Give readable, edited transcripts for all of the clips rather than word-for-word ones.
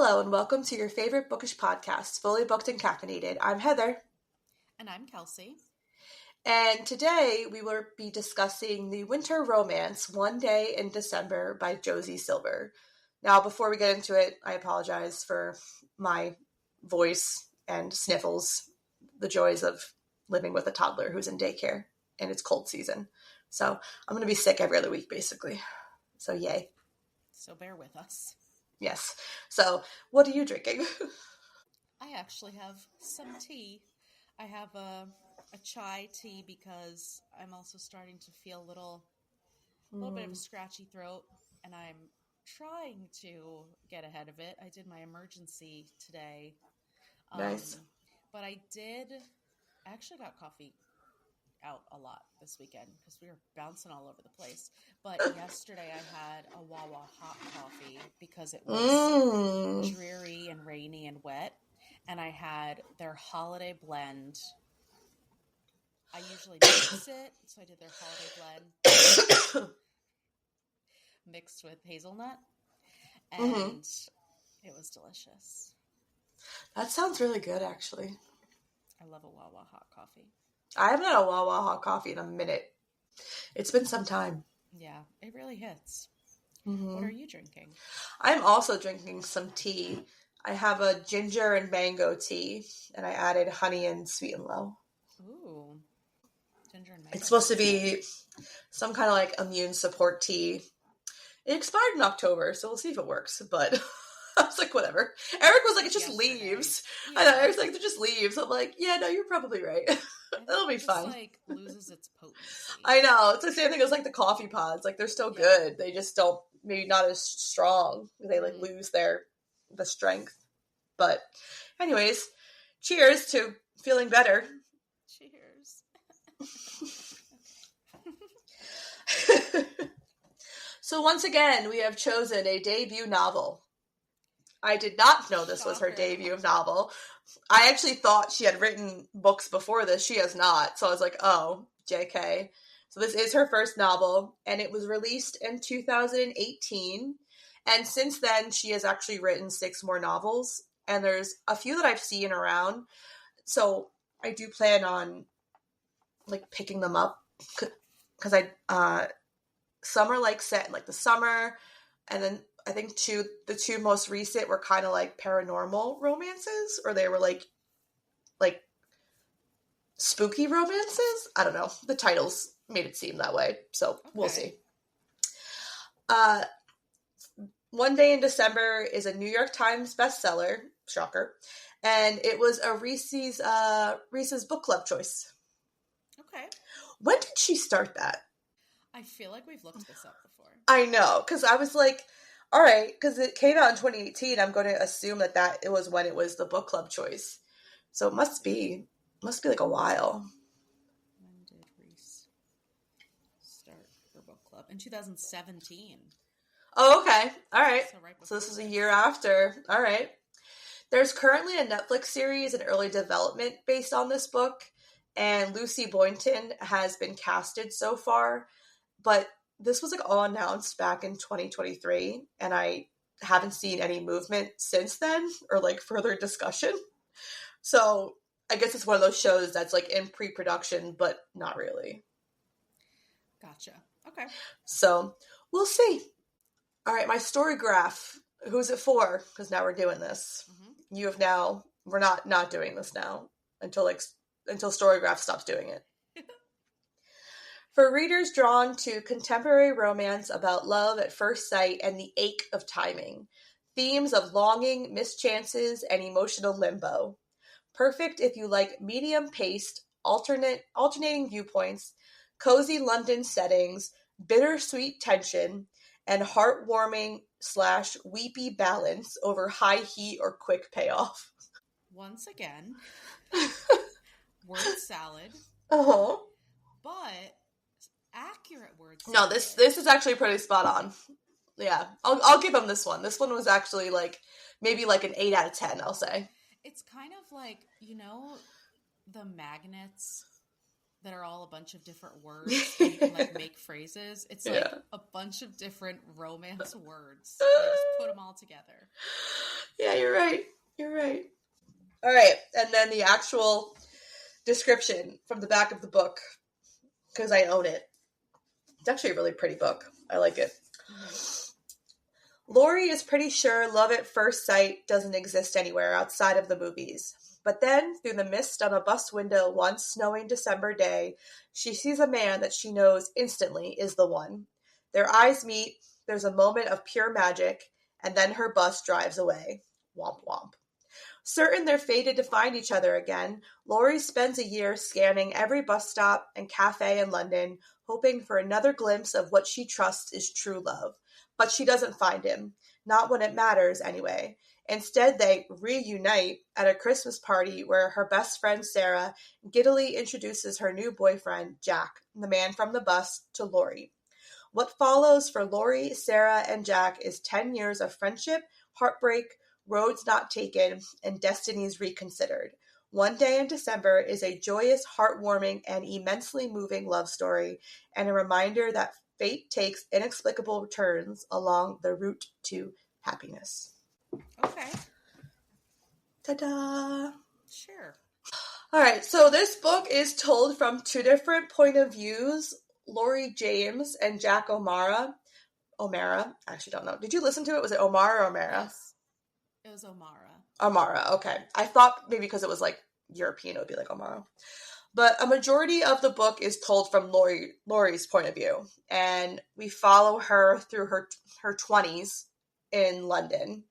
Hello and welcome to your favorite bookish podcast, Fully Booked and Caffeinated. I'm Heather. And I'm Kelsey. And today we will be discussing the winter romance, One Day in December by Josie Silver. Now, before we get into it, I apologize for my voice and sniffles, the joys of living with a toddler who's in daycare, and it's cold season. So I'm going to be sick every other week, basically. So yay. So bear with us. Yes. So what are you drinking? I actually have some tea. I have a chai tea because I'm also starting to feel a little bit of a scratchy throat, and I'm trying to get ahead of it. I did my emergency today. Nice. But I actually got coffee out a lot this weekend because we were bouncing all over the place. But yesterday I had a Wawa hot coffee because it was dreary and rainy and wet. And I had their holiday blend. I usually mix it, so I did their holiday blend mixed with hazelnut. And it was delicious. That sounds really good, actually. I love a Wawa hot coffee. I haven't had a Wawa hot coffee in a minute. It's been some time. Yeah, it really hits. What are you drinking? I'm also drinking some tea. I have a ginger and mango tea, and I added honey and sweet and low. Ooh, ginger and mango. It's supposed to be some kind of like immune support tea. It expired in October, so we'll see if it works, but I was like, whatever. Eric was like, it's just leaves. Yeah. I know, Eric's like, they're just leaves. I'm like, yeah, no, you're probably right. That'll be fine. It like loses its potency. I know. It's the same thing as like the coffee pods. Like they're still good. They just don't, maybe not as strong. They like lose the strength. But anyways, cheers to feeling better. Cheers. So once again, we have chosen a debut novel. I did not know this was her debut novel. I actually thought she had written books before this. She has not. So I was like, oh, JK. So this is her first novel, and it was released in 2018. And since then, she has actually written 6 more novels, and there's a few that I've seen around. So I do plan on like picking them up because some are like set in like the summer, and then I think the two most recent were kind of like paranormal romances, or they were like spooky romances. I don't know. The titles made it seem that way, so We'll see. One Day in December is a New York Times bestseller, shocker, and it was a Reese's book club choice. Okay. When did she start that? I feel like we've looked this up before. I know, because I was like, all right, because it came out in 2018. I'm going to assume that it was when it was the book club choice. So it must be like a while. When did Reese start her book club? In 2017. Oh, okay. All right. So this is a year after. All right. There's currently a Netflix series in early development based on this book, and Lucy Boynton has been casted so far, but this was like all announced back in 2023, and I haven't seen any movement since then or like further discussion. So I guess it's one of those shows that's like in pre-production, but not really. Gotcha. Okay. So we'll see. All right, my story graph. Who's it for? Because now we're doing this. You have now. We're not doing this now until Storygraph stops doing it. For readers drawn to contemporary romance about love at first sight and the ache of timing, themes of longing, mischances, and emotional limbo. Perfect if you like medium-paced, alternating viewpoints, cozy London settings, bittersweet tension, and heartwarming / weepy balance over high heat or quick payoff. Once again, word salad. But accurate word salad. No, this is actually pretty spot on. Yeah, I'll give him this one. This one was actually like maybe like an 8 out of 10. I'll say. It's kind of like, the magnets that are all a bunch of different words and you can like make phrases. It's like a bunch of different romance words. They just put them all together. Yeah, you're right. You're right. All right, and then the actual description from the back of the book, because I own it. It's actually a really pretty book. I like it. Laurie is pretty sure love at first sight doesn't exist anywhere outside of the movies. But then, through the mist on a bus window one snowing December day, she sees a man that she knows instantly is the one. Their eyes meet, there's a moment of pure magic, and then her bus drives away. Womp womp. Certain they're fated to find each other again, Laurie spends a year scanning every bus stop and cafe in London, hoping for another glimpse of what she trusts is true love. But she doesn't find him. Not when it matters, anyway. Instead, they reunite at a Christmas party where her best friend Sarah giddily introduces her new boyfriend, Jack, the man from the bus, to Laurie. What follows for Laurie, Sarah, and Jack is 10 years of friendship, heartbreak, roads not taken, and destinies reconsidered. One Day in December is a joyous, heartwarming, and immensely moving love story, and a reminder that fate takes inexplicable turns along the route to happiness. Okay. Ta-da! Sure. All right, so this book is told from two different point of views, Laurie James and Jack O'Mara. I actually don't know. Did you listen to it? Was it O'Mara or O'Mara? Yes. It was O'Mara. O'Mara, okay. I thought maybe because it was like European, it would be like O'Mara. But a majority of the book is told from Laurie's point of view. And we follow her through her 20s in London.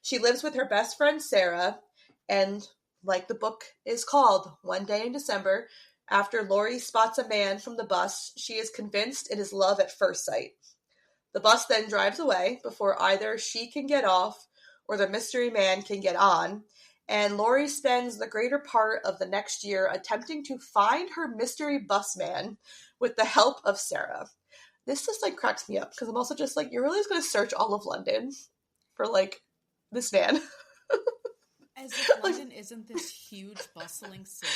She lives with her best friend, Sarah. And like the book is called, One Day in December, after Laurie spots a man from the bus, she is convinced it is love at first sight. The bus then drives away before either she can get off or the mystery man can get on, and Laurie spends the greater part of the next year attempting to find her mystery bus man with the help of Sarah. This just like cracks me up because I'm also just like, you're really just going to search all of London for like this man. As if London isn't this huge bustling city.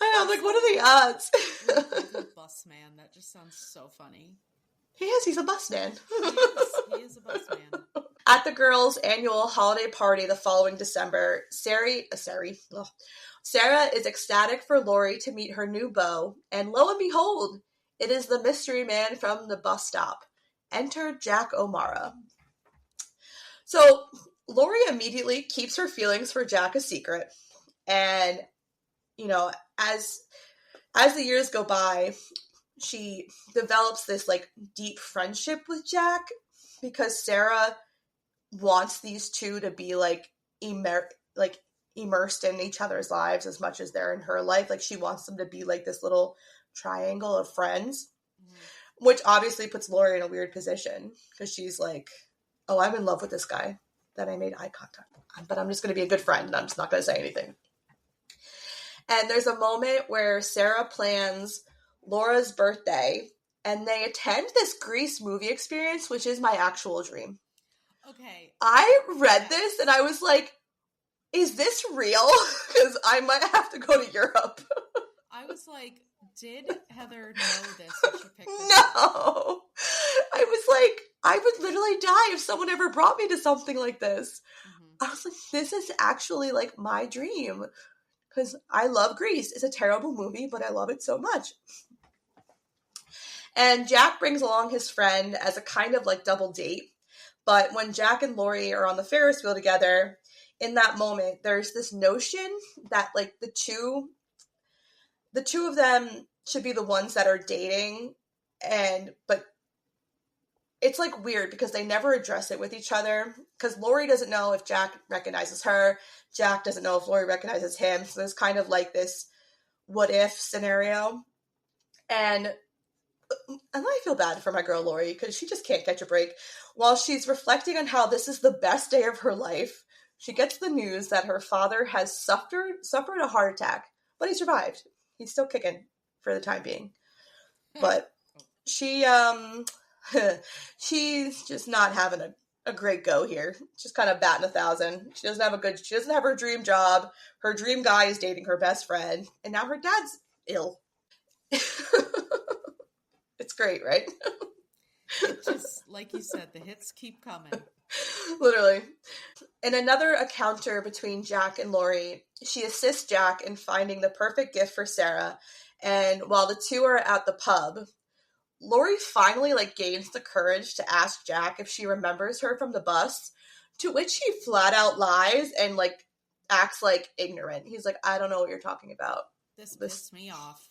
I know, like what are the odds? The bus man, that just sounds so funny. He's a bus man. He is a bus man. At the girls' annual holiday party the following December, Sarah is ecstatic for Laurie to meet her new beau, and lo and behold, it is the mystery man from the bus stop. Enter Jack O'Mara. So, Laurie immediately keeps her feelings for Jack a secret, and, you know, as the years go by, she develops this, like, deep friendship with Jack, because Sarah wants these two to be like immersed in each other's lives as much as they're in her life. Like she wants them to be like this little triangle of friends, which obviously puts Laurie in a weird position because she's like, oh, I'm in love with this guy that I made eye contact with, but I'm just going to be a good friend and I'm just not going to say anything. And there's a moment where Sarah plans Laura's birthday and they attend this Grease movie experience, which is my actual dream. Okay. I read this and I was like, is this real? Because I might have to go to Europe. I was like, did Heather know this when she picked this? No. I was like, I would literally die if someone ever brought me to something like this. I was like, this is actually like my dream. Because I love Grease. It's a terrible movie, but I love it so much. And Jack brings along his friend as a kind of like double date. But when Jack and Laurie are on the Ferris wheel together, in that moment, there's this notion that like the two of them should be the ones that are dating, but it's like weird because they never address it with each other. Because Laurie doesn't know if Jack recognizes her, Jack doesn't know if Laurie recognizes him. So there's kind of like this what if scenario, and I feel bad for my girl Laurie because she just can't catch a break. While she's reflecting on how this is the best day of her life, she gets the news that her father has suffered a heart attack, but he survived. He's still kicking for the time being. But she's just not having a great go here. She's kind of batting 1,000. She doesn't have her dream job. Her dream guy is dating her best friend, and now her dad's ill. It's great, right? It just, like you said, the hits keep coming. Literally. In another encounter between Jack and Laurie, she assists Jack in finding the perfect gift for Sarah, and while the two are at the pub, Laurie finally gains the courage to ask Jack if she remembers her from the bus, to which he flat out lies and acts ignorant. He's like, I don't know what you're talking about. This pissed me off.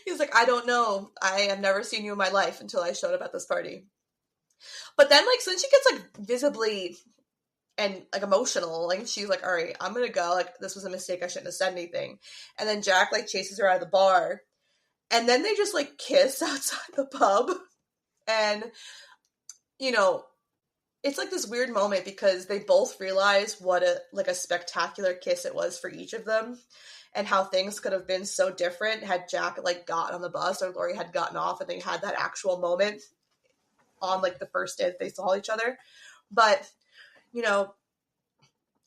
He's like, I don't know. I have never seen you in my life until I showed up at this party. But then so then she gets visibly and emotional, she's like, all right, I'm gonna go, this was a mistake, I shouldn't have said anything. And then Jack chases her out of the bar, and then they just kiss outside the pub. And it's this weird moment because they both realize what a spectacular kiss it was for each of them, and how things could have been so different had Jack gotten on the bus or Laurie had gotten off and they had that actual moment on the first day that they saw each other. But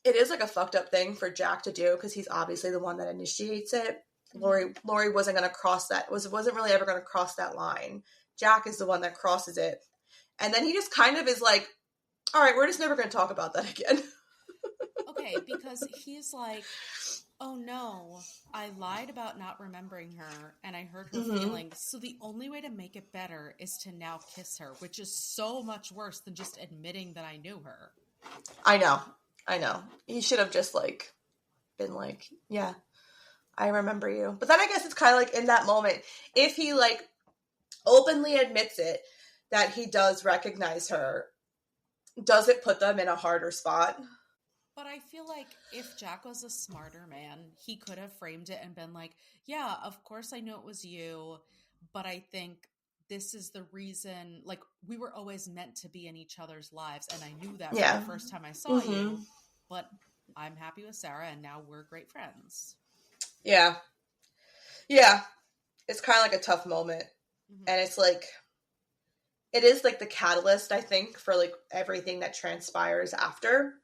it is a fucked up thing for Jack to do because he's obviously the one that initiates it. Mm-hmm. Laurie wasn't going to cross that, wasn't really ever going to cross that line. Jack is the one that crosses it. And then he just kind of is like, all right, we're just never going to talk about that again. Okay, because he's like, oh no, I lied about not remembering her and I hurt her mm-hmm. feelings. So the only way to make it better is to now kiss her, which is so much worse than just admitting that I knew her. I know. He should have just been yeah, I remember you. But then I guess it's kind of in that moment, if he openly admits it, that he does recognize her, does it put them in a harder spot? But I feel like if Jack was a smarter man, he could have framed it and been like, yeah, of course I know it was you, but I think this is the reason, we were always meant to be in each other's lives, and I knew that from the first time I saw mm-hmm. you, but I'm happy with Sarah, and now we're great friends. Yeah. Yeah. It's kind of a tough moment. Mm-hmm. And it's it is the catalyst, I think, for everything that transpires after.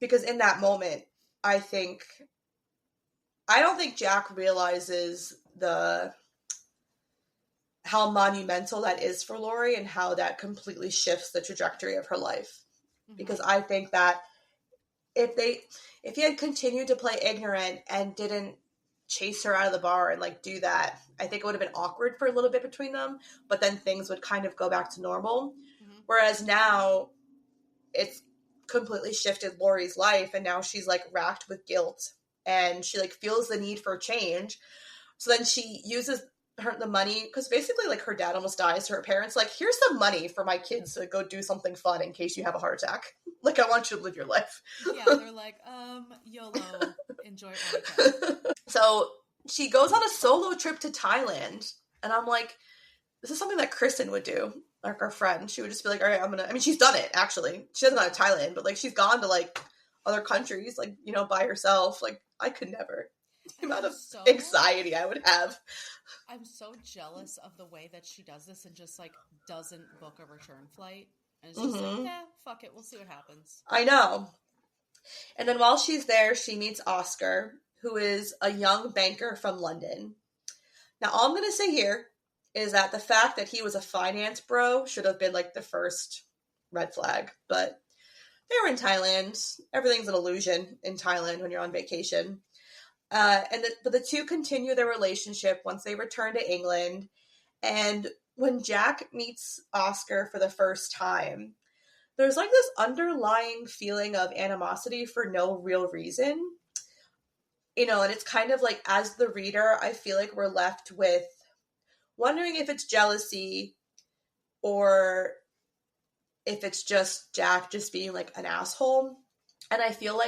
Because in that moment, I don't think Jack realizes how monumental that is for Laurie and how that completely shifts the trajectory of her life. Mm-hmm. Because I think that if he had continued to play ignorant and didn't chase her out of the bar and do that, I think it would have been awkward for a little bit between them, but then things would kind of go back to normal. Mm-hmm. Whereas now it's completely shifted Laurie's life, and now she's racked with guilt, and she feels the need for change. So then she uses the money, because basically her dad almost dies, so her parents here's some money for my kids to go do something fun in case you have a heart attack. I want you to live your life. Yeah, they're YOLO, enjoy it while you can. So she goes on a solo trip to Thailand, and I'm like, this is something that Kristen would do. Our friend, she would just be like, all right, she's done it, actually. She hasn't gone to Thailand, but she's gone to other countries, by herself. I could never. The amount of anxiety I would have. I'm so jealous of the way that she does this and just doesn't book a return flight. And it's just mm-hmm. Fuck it, we'll see what happens. I know. And then while she's there, she meets Oscar, who is a young banker from London. Now, all I'm going to say here is that the fact that he was a finance bro should have been the first red flag. But they were in Thailand. Everything's an illusion in Thailand when you're on vacation. But the two continue their relationship once they return to England. And when Jack meets Oscar for the first time, there's this underlying feeling of animosity for no real reason. And it's kind of as the reader, I feel we're left with wondering if it's jealousy or if it's just Jack just being an asshole. And I feel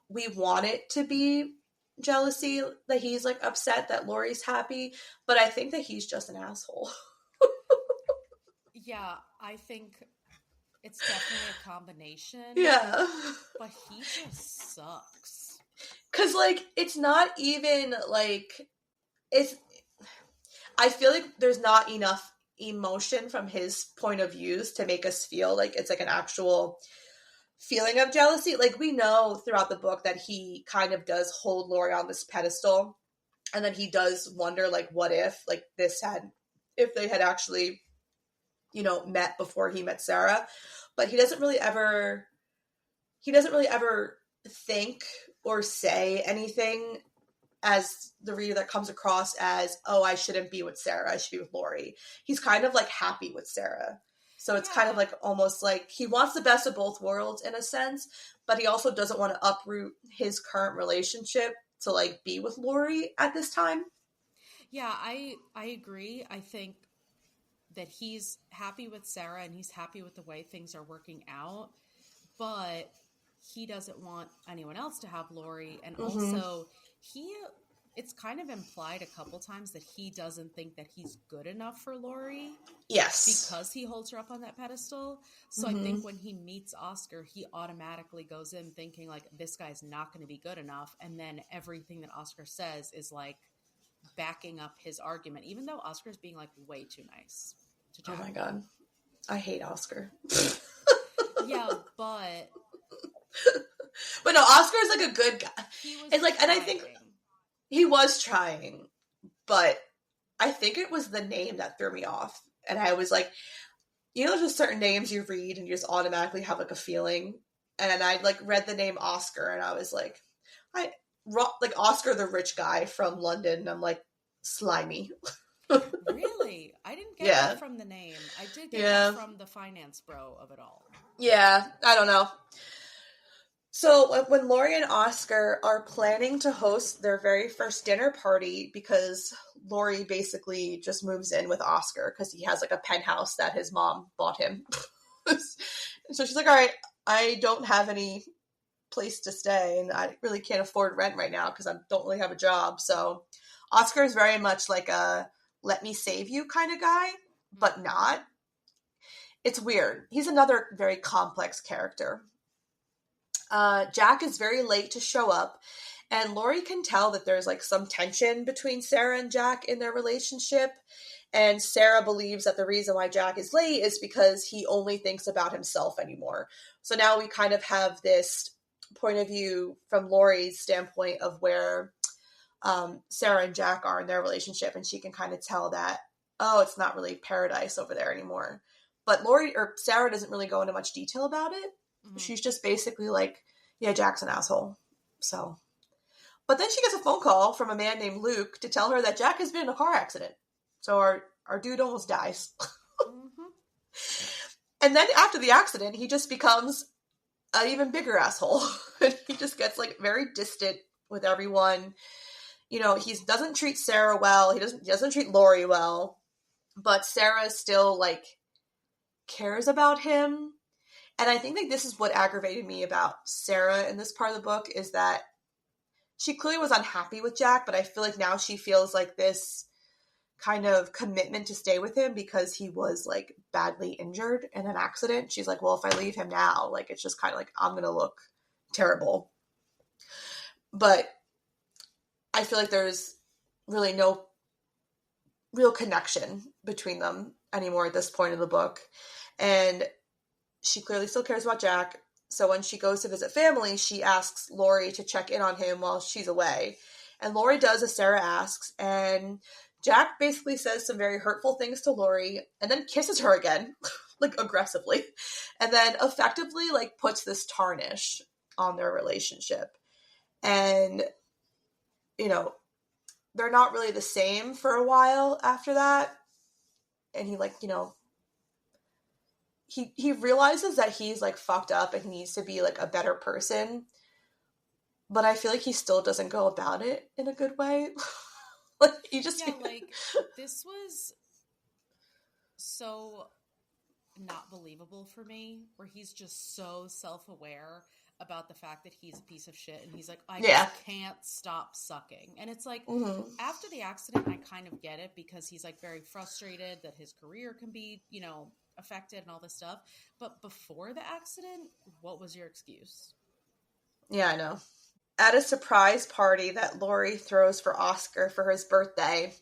we want it to be jealousy, that he's upset that Laurie's happy, but I think that he's just an asshole. Yeah, I think it's definitely a combination. Yeah. But he just sucks. 'Cause it's not even it's, I feel there's not enough emotion from his point of views to make us feel it's an actual feeling of jealousy. We know throughout the book that he kind of does hold Laurie on this pedestal, And then he does wonder, like, what if, like, if they had actually, met before he met Sarah. But he doesn't really ever think or say anything as the reader that comes across as, oh, I shouldn't be with Sarah, I should be with Laurie. He's kind of like happy with Sarah. So it's kind of like almost like he wants the best of both worlds in a sense, but he also doesn't want to uproot his current relationship to like be with Laurie at this time. Yeah, I agree. I think that he's happy with Sarah and he's happy with the way things are working out, but he doesn't want anyone else to have Laurie. And also it's kind of implied a couple times that he doesn't think that he's good enough for Laurie. Yes. Because he holds her up on that pedestal. So I think when he meets Oscar, he automatically goes in thinking like, this guy's not going to be good enough. And then everything that Oscar says is like backing up his argument, even though Oscar's being like way too nice to Jack. Oh my God. I hate Oscar. Yeah, but no, Oscar's like a good guy. And like, and I think he was trying, but I think it was the name that threw me off. And I was like, just certain names you read and you just automatically have like a feeling. And I like read the name Oscar and I was like, Oscar the rich guy from London. And I'm like, slimy. Really? I didn't get that from the name. I did get that from the finance bro of it all. Yeah, I don't know. So when Laurie and Oscar are planning to host their very first dinner party, because Laurie basically just moves in with Oscar because he has like a penthouse that his mom bought him. So she's like, all right, I don't have any place to stay and I really can't afford rent right now because I don't really have a job. So Oscar is very much like a let me save you kind of guy, but not. It's weird. He's another very complex character. Jack is very late to show up, and Laurie can tell that there's like some tension between Sarah and Jack in their relationship. And Sarah believes that the reason why Jack is late is because he only thinks about himself anymore. So now we kind of have this point of view from Laurie's standpoint of where Sarah and Jack are in their relationship, and she can kind of tell that, oh, it's not really paradise over there anymore. But Sarah doesn't really go into much detail about it. She's just basically like, yeah, Jack's an asshole. So, but then she gets a phone call from a man named Luke to tell her that Jack has been in a car accident. So our dude almost dies. And then after the accident, he just becomes an even bigger asshole. He just gets like very distant with everyone. He doesn't treat Sarah well. He doesn't treat Laurie well. But Sarah still like cares about him. And I think like this is what aggravated me about Sarah in this part of the book is that she clearly was unhappy with Jack, but I feel like now she feels like this kind of commitment to stay with him because he was like badly injured in an accident. She's like, well, if I leave him now, like it's just kind of like I'm going to look terrible. But I feel like there's really no real connection between them anymore at this point in the book. And she clearly still cares about Jack. So when she goes to visit family, she asks Laurie to check in on him while she's away. And Laurie does as Sarah asks. And Jack basically says some very hurtful things to Laurie and then kisses her again, like aggressively. And then effectively like puts this tarnish on their relationship. And, they're not really the same for a while after that. And he like, he realizes that he's like fucked up and he needs to be like a better person. But I feel like he still doesn't go about it in a good way. Like he just like this was so not believable for me, where he's just so self-aware about the fact that he's a piece of shit and he's like, I just can't stop sucking. And it's like after the accident I kind of get it because he's like very frustrated that his career can be, affected and all this stuff. But before the accident, what was your excuse? Yeah, I know. At a surprise party that Laurie throws for Oscar for his birthday,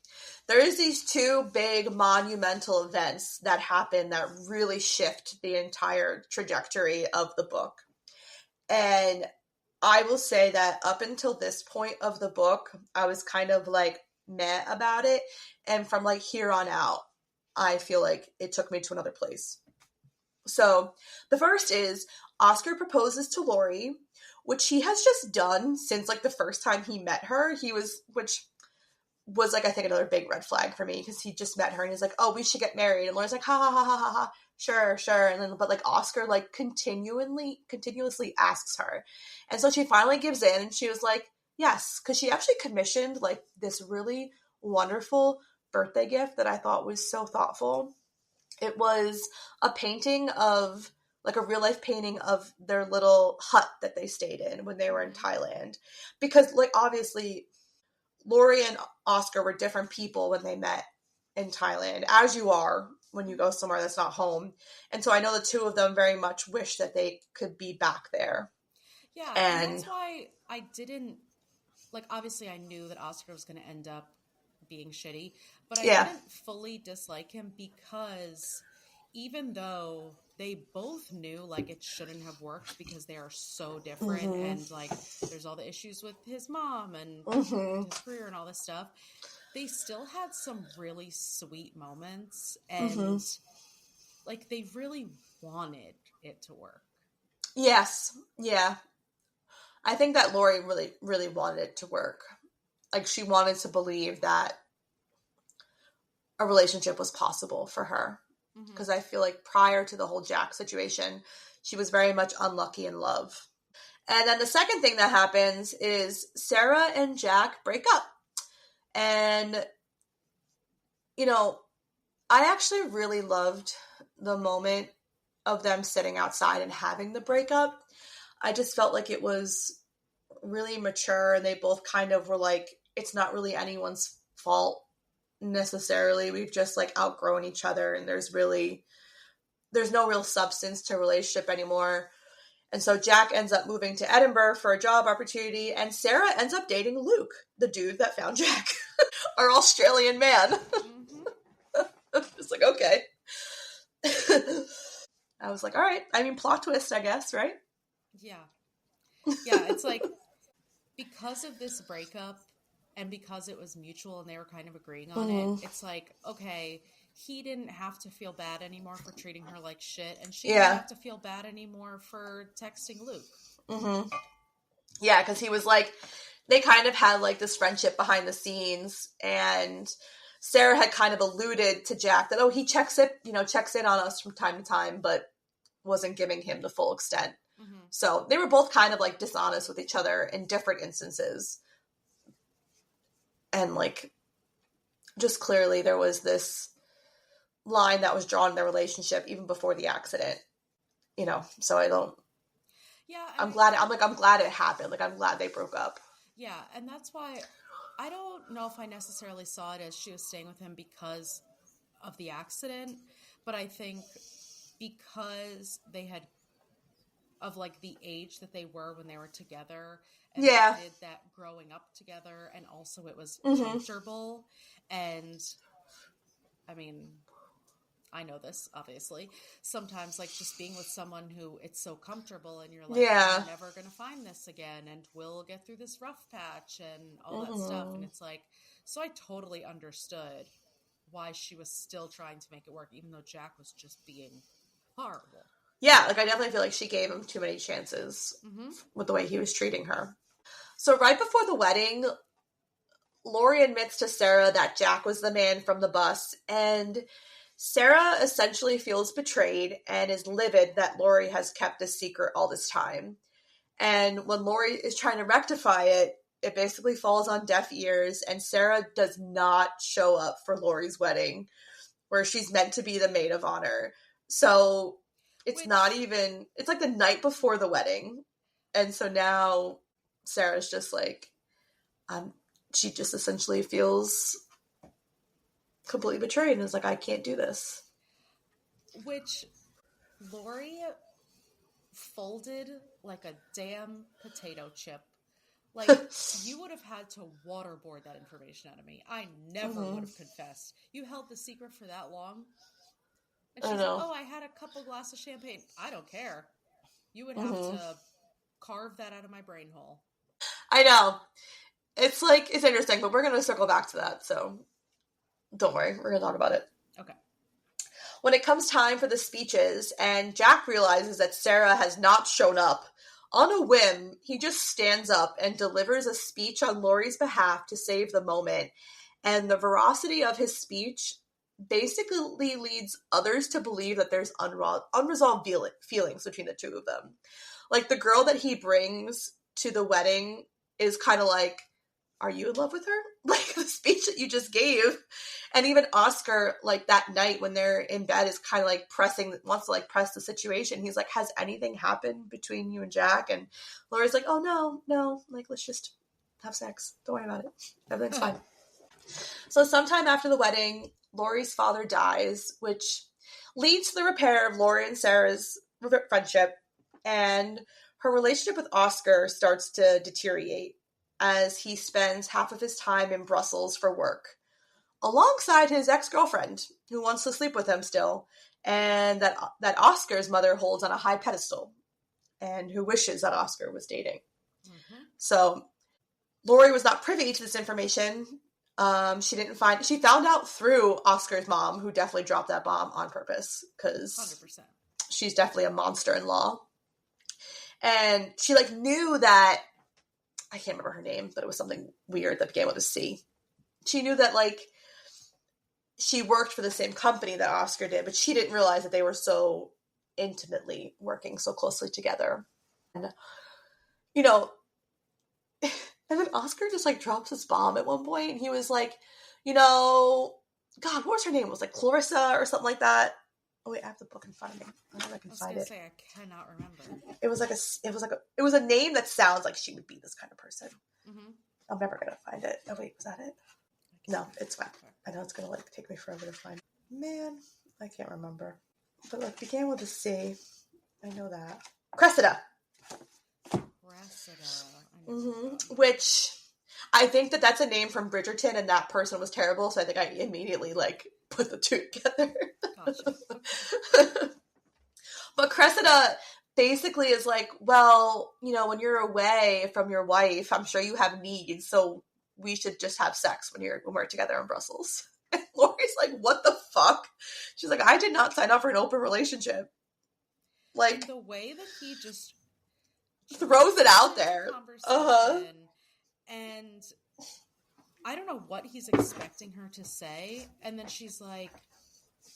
there's these two big monumental events that happen that really shift the entire trajectory of the book. And I will say that up until this point of the book, I was kind of like meh about it. And from like here on out, I feel like it took me to another place. So the first is Oscar proposes to Laurie, which he has just done since like the first time he met her. Which was like, I think another big red flag for me because he just met her and he's like, oh, we should get married. And Laura's like, ha ha ha ha ha ha. Sure, sure. And then, but like Oscar like continuously asks her. And so she finally gives in and she was like, yes, because she actually commissioned like this really wonderful birthday gift that I thought was so thoughtful. It was a painting of like a real life painting of their little hut that they stayed in when they were in Thailand. Because like obviously Laurie and Oscar were different people when they met in Thailand, as you are when you go somewhere that's not home. And so I know the two of them very much wish that they could be back there. Yeah, and And that's why I didn't, like, obviously I knew that Oscar was going to end up being shitty, but I yeah. didn't fully dislike him because even though they both knew like it shouldn't have worked because they are so different and like there's all the issues with his mom and his career and all this stuff, they still had some really sweet moments and like they really wanted it to work. Yes. Yeah. I think that Laurie really, really wanted it to work. Like she wanted to believe that a relationship was possible for her. Because I feel like prior to the whole Jack situation, she was very much unlucky in love. And then the second thing that happens is Sarah and Jack break up. And, you know, I actually really loved the moment of them sitting outside and having the breakup. I just felt like it was really mature and they both kind of were like, it's not really anyone's fault necessarily. We've just like outgrown each other and there's no real substance to a relationship anymore. And so Jack ends up moving to Edinburgh for a job opportunity, and Sarah ends up dating Luke, the dude that found Jack, our Australian man. It's like, okay. I was like, all right. I mean, plot twist, I guess, right? Yeah. Yeah, it's like because of this breakup and because it was mutual and they were kind of agreeing on it, it's like, okay, he didn't have to feel bad anymore for treating her like shit, and she didn't have to feel bad anymore for texting Luke. Yeah, because he was like, they kind of had like this friendship behind the scenes, and Sarah had kind of alluded to Jack that, oh, he checks in on us from time to time, but wasn't giving him the full extent. So they were both kind of like dishonest with each other in different instances. And like, just clearly there was this line that was drawn in their relationship even before the accident, so I'm glad it happened. Like, I'm glad they broke up. Yeah, and that's why I don't know if I necessarily saw it as she was staying with him because of the accident, but I think because they had of like the age that they were when they were together and they did that growing up together, and also it was comfortable. And I mean, I know this, obviously. Sometimes, like, just being with someone who it's so comfortable and you're like, I'm never going to find this again and we'll get through this rough patch and all that stuff. And it's like, so I totally understood why she was still trying to make it work, even though Jack was just being horrible. Yeah, like, I definitely feel like she gave him too many chances with the way he was treating her. So right before the wedding, Laurie admits to Sarah that Jack was the man from the bus, and Sarah essentially feels betrayed and is livid that Laurie has kept this secret all this time. And when Laurie is trying to rectify it, it basically falls on deaf ears, and Sarah does not show up for Laurie's wedding, where she's meant to be the maid of honor. So it's like the night before the wedding. And so now Sarah's just like, she just essentially feels completely betrayed and is like, I can't do this. Which Laurie folded like a damn potato chip. Like, you would have had to waterboard that information out of me. I never would have confessed. You held the secret for that long? And she's like, oh, I had a couple glasses of champagne. I don't care. You would have to carve that out of my brain hole. I know. It's interesting, but we're going to circle back to that, so don't worry. We're going to talk about it. Okay. When it comes time for the speeches, and Jack realizes that Sarah has not shown up, on a whim, he just stands up and delivers a speech on Laurie's behalf to save the moment. And the veracity of his speech basically leads others to believe that there's unresolved feelings between the two of them. Like, the girl that he brings to the wedding is kind of like, are you in love with her? Like, the speech that you just gave. And even Oscar, like, that night when they're in bed is kind of like wants to like press the situation. He's like, has anything happened between you and Jack? And Laurie's like, oh, no, like, let's just have sex. Don't worry about it. Everything's fine. So sometime after the wedding, Laurie's father dies, which leads to the repair of Laurie and Sarah's friendship. And her relationship with Oscar starts to deteriorate as he spends half of his time in Brussels for work, alongside his ex-girlfriend, who wants to sleep with him still, and that Oscar's mother holds on a high pedestal, and who wishes that Oscar was dating. Mm-hmm. So Laurie was not privy to this information. She found out through Oscar's mom, who definitely dropped that bomb on purpose, because 100%. She's definitely a monster-in-law. And she, like, knew that, I can't remember her name, but it was something weird that began with a C. She knew that, like, she worked for the same company that Oscar did, but she didn't realize that they were so intimately working so closely together. And, you know, and then Oscar just, like, drops his bomb at one point, and he was like, God, what was her name? It was, like, Clarissa or something like that. Oh, wait, I have the book in front of me. I don't know if I can find it. I was going to say, I cannot remember. It was a name that sounds like she would be this kind of person. Mm-hmm. I'm never going to find it. Oh, wait, was that it? No, it's fine. I know it's going to, like, take me forever to find it. Man, I can't remember. But, like, began with a C. I know that. Cressida. Mm-hmm. Which, I think that's a name from Bridgerton, and that person was terrible, so I think I immediately, like, put the two together. Gotcha. But Cressida basically is like, well, when you're away from your wife, I'm sure you have needs, so we should just have sex when we're together in Brussels. And Laurie's like, what the fuck? She's like, I did not sign up for an open relationship. Like, and the way that he just throws it out there. And I don't know what he's expecting her to say. And then she's like,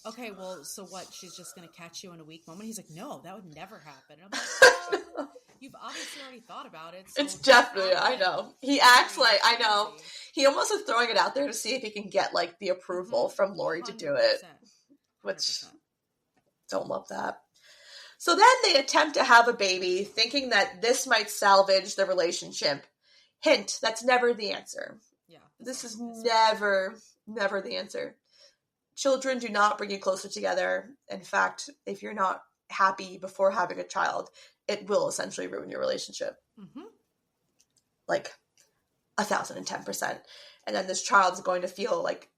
okay, well, so what? She's just going to catch you in a weak moment? He's like, no, that would never happen. And I'm like, oh, you've obviously already thought about it. So it's definitely, I know. He acts like, I know. He almost is throwing it out there to see if he can get, like, the approval from Laurie to do it. 100%. Which, don't love that. So then they attempt to have a baby, thinking that this might salvage the relationship. Hint, that's never the answer. Yeah. This is never the answer. Children do not bring you closer together. In fact, if you're not happy before having a child, it will essentially ruin your relationship. Mm-hmm. Like 1,010%. And then this child's going to feel like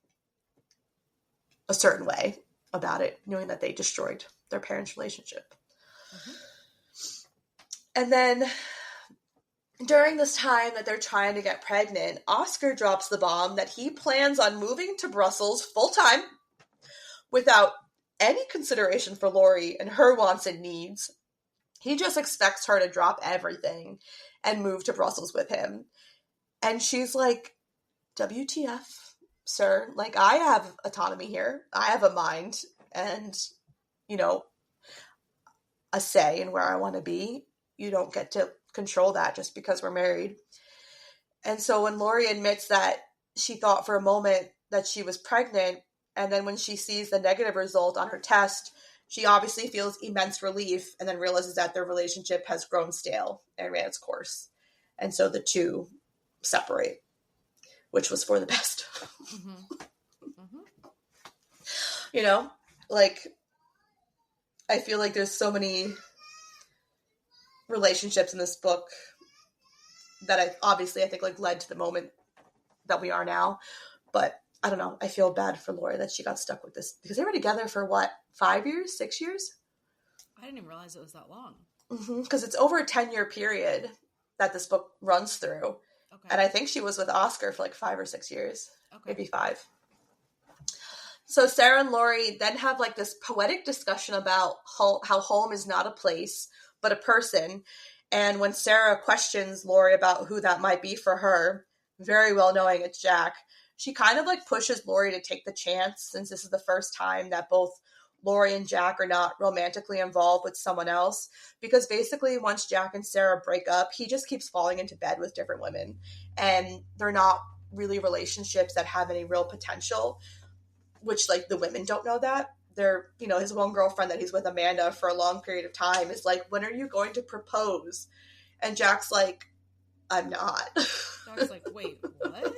a certain way about it, knowing that they destroyed their parents' relationship. Mm-hmm. And then during this time that they're trying to get pregnant, Oscar drops the bomb that he plans on moving to Brussels full-time without any consideration for Laurie and her wants and needs. He just expects her to drop everything and move to Brussels with him. And she's like, WTF, sir? Like, I have autonomy here. I have a mind and, a say in where I want to be. You don't get to control that just because we're married. And so when Laurie admits that she thought for a moment that she was pregnant, and then when she sees the negative result on her test, she obviously feels immense relief and then realizes that their relationship has grown stale and ran its course. And so the two separate, which was for the best. Mm-hmm. Mm-hmm. Like, I feel like there's so many relationships in this book that I think like led to the moment that we are now. But I don't know. I feel bad for Laurie that she got stuck with this because they were together for what, 5 years, 6 years? I didn't even realize it was that long. Because it's over a 10-year period that this book runs through. Okay. And I think she was with Oscar for like 5 or 6 years. Okay. Maybe 5. So Sarah and Laurie then have like this poetic discussion about how home is not a place, but a person. And when Sarah questions Laurie about who that might be for her, very well knowing it's Jack, she kind of like pushes Laurie to take the chance, since this is the first time that both Laurie and Jack are not romantically involved with someone else. Because basically once Jack and Sarah break up, he just keeps falling into bed with different women. And they're not really relationships that have any real potential, which like the women don't know that. They're, you know, his one girlfriend that he's with, Amanda, for a long period of time is like, when are you going to propose? And Jack's like, I'm not. Jack's like, wait, what?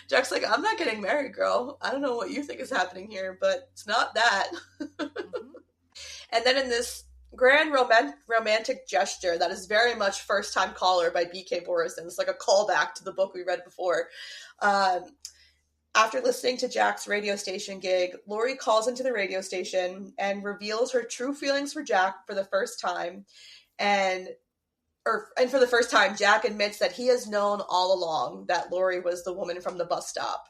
Jack's like, I'm not getting married, girl. I don't know what you think is happening here, but it's not that. And then in this grand romantic gesture that is very much First Time Caller by B.K. Borison, it's like a callback to the book we read before. After listening to Jack's radio station gig, Laurie calls into the radio station and reveals her true feelings for Jack for the first time. And for the first time, Jack admits that he has known all along that Laurie was the woman from the bus stop.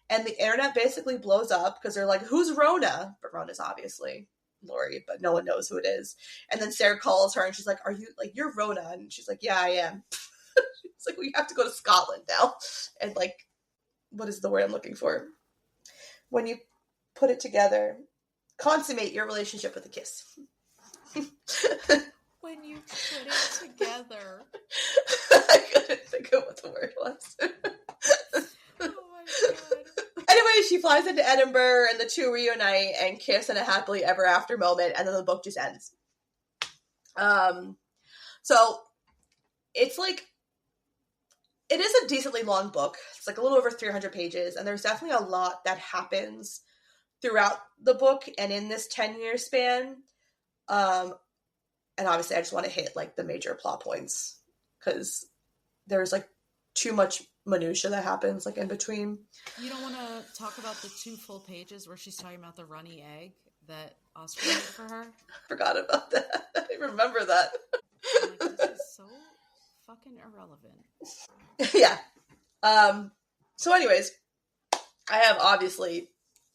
And the internet basically blows up because they're like, who's Rona? But Rona's obviously Laurie, but no one knows who it is. And then Sarah calls her and she's like, are you, like, you're Rona? And she's like, yeah, I am. It's like, we have to go to Scotland now. And like, what is the word I'm looking for? When you put it together, consummate your relationship with a kiss. When you put it together. I couldn't think of what the word was. Oh my god. Anyway, she flies into Edinburgh and the two reunite and kiss in a happily ever after moment, and then the book just ends. So it's like, it is a decently long book. It's like a little over 300 pages, and there's definitely a lot that happens throughout the book and in this 10-year span. And obviously I just want to hit like the major plot points because there's like too much minutia that happens like in between. You don't want to talk about the 2 full pages where she's talking about the runny egg that Oscar made for her? Forgot about that. I remember that. Like, this is so fucking irrelevant. Yeah. So anyways, I have obviously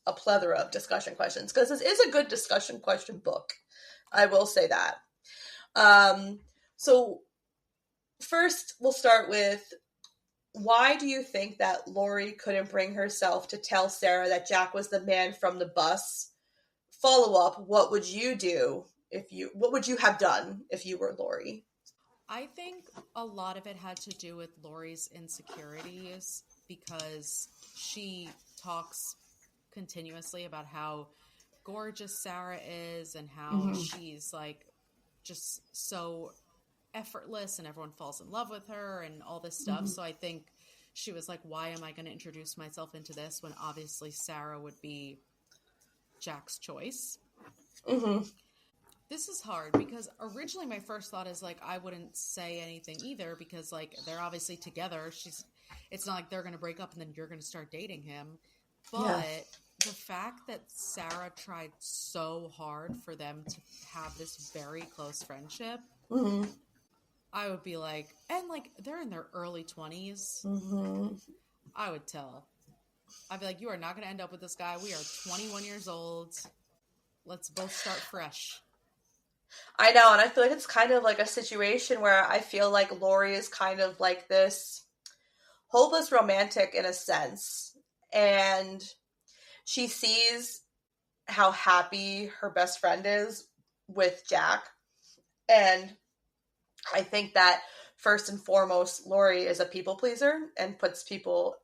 a plethora of discussion questions because this is a good discussion question book. I will say that. So first we'll start with, why do you think that Laurie couldn't bring herself to tell Sarah that Jack was the man from the bus? Follow up, what would you have done if you were Laurie? I think a lot of it had to do with Laurie's insecurities because she talks continuously about how gorgeous Sarah is and how she's like just so effortless and everyone falls in love with her and all this stuff. So I think she was like, why am I going to introduce myself into this when obviously Sarah would be Jack's choice? This is hard because originally my first thought is like, I wouldn't say anything either because like they're obviously together. It's not like they're going to break up and then you're going to start dating him. But the fact that Sarah tried so hard for them to have this very close friendship, I would be like, and like they're in their early 20s. I would tell. I'd be like, you are not going to end up with this guy. We are 21 years old. Let's both start fresh. I know, and I feel like it's kind of like a situation where I feel like Laurie is kind of like this hopeless romantic in a sense. And she sees how happy her best friend is with Jack. And I think that first and foremost, Laurie is a people pleaser and puts people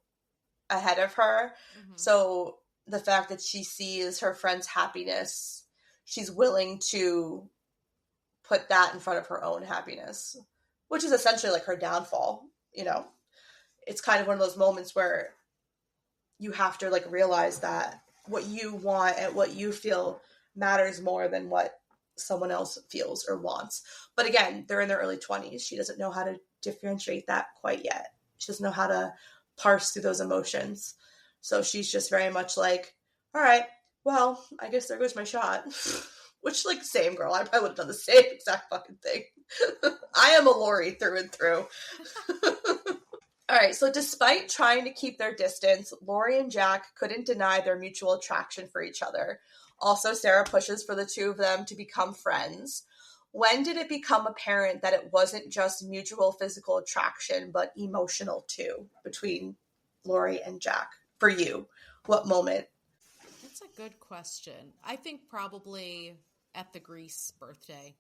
ahead of her. So the fact that she sees her friend's happiness, she's willing to put that in front of her own happiness, which is essentially like her downfall. You know, it's kind of one of those moments where you have to like realize that what you want and what you feel matters more than what someone else feels or wants. But again, they're in their early 20s. She doesn't know how to differentiate that quite yet. She doesn't know how to parse through those emotions. So she's just very much like, all right, well, I guess there goes my shot. Which, like, same girl. I probably would have done the same exact fucking thing. I am a Laurie through and through. All right, so despite trying to keep their distance, Laurie and Jack couldn't deny their mutual attraction for each other. Also, Sarah pushes for the two of them to become friends. When did it become apparent that it wasn't just mutual physical attraction, but emotional too, between Laurie and Jack? For you, what moment? That's a good question. I think probably at the Grease birthday.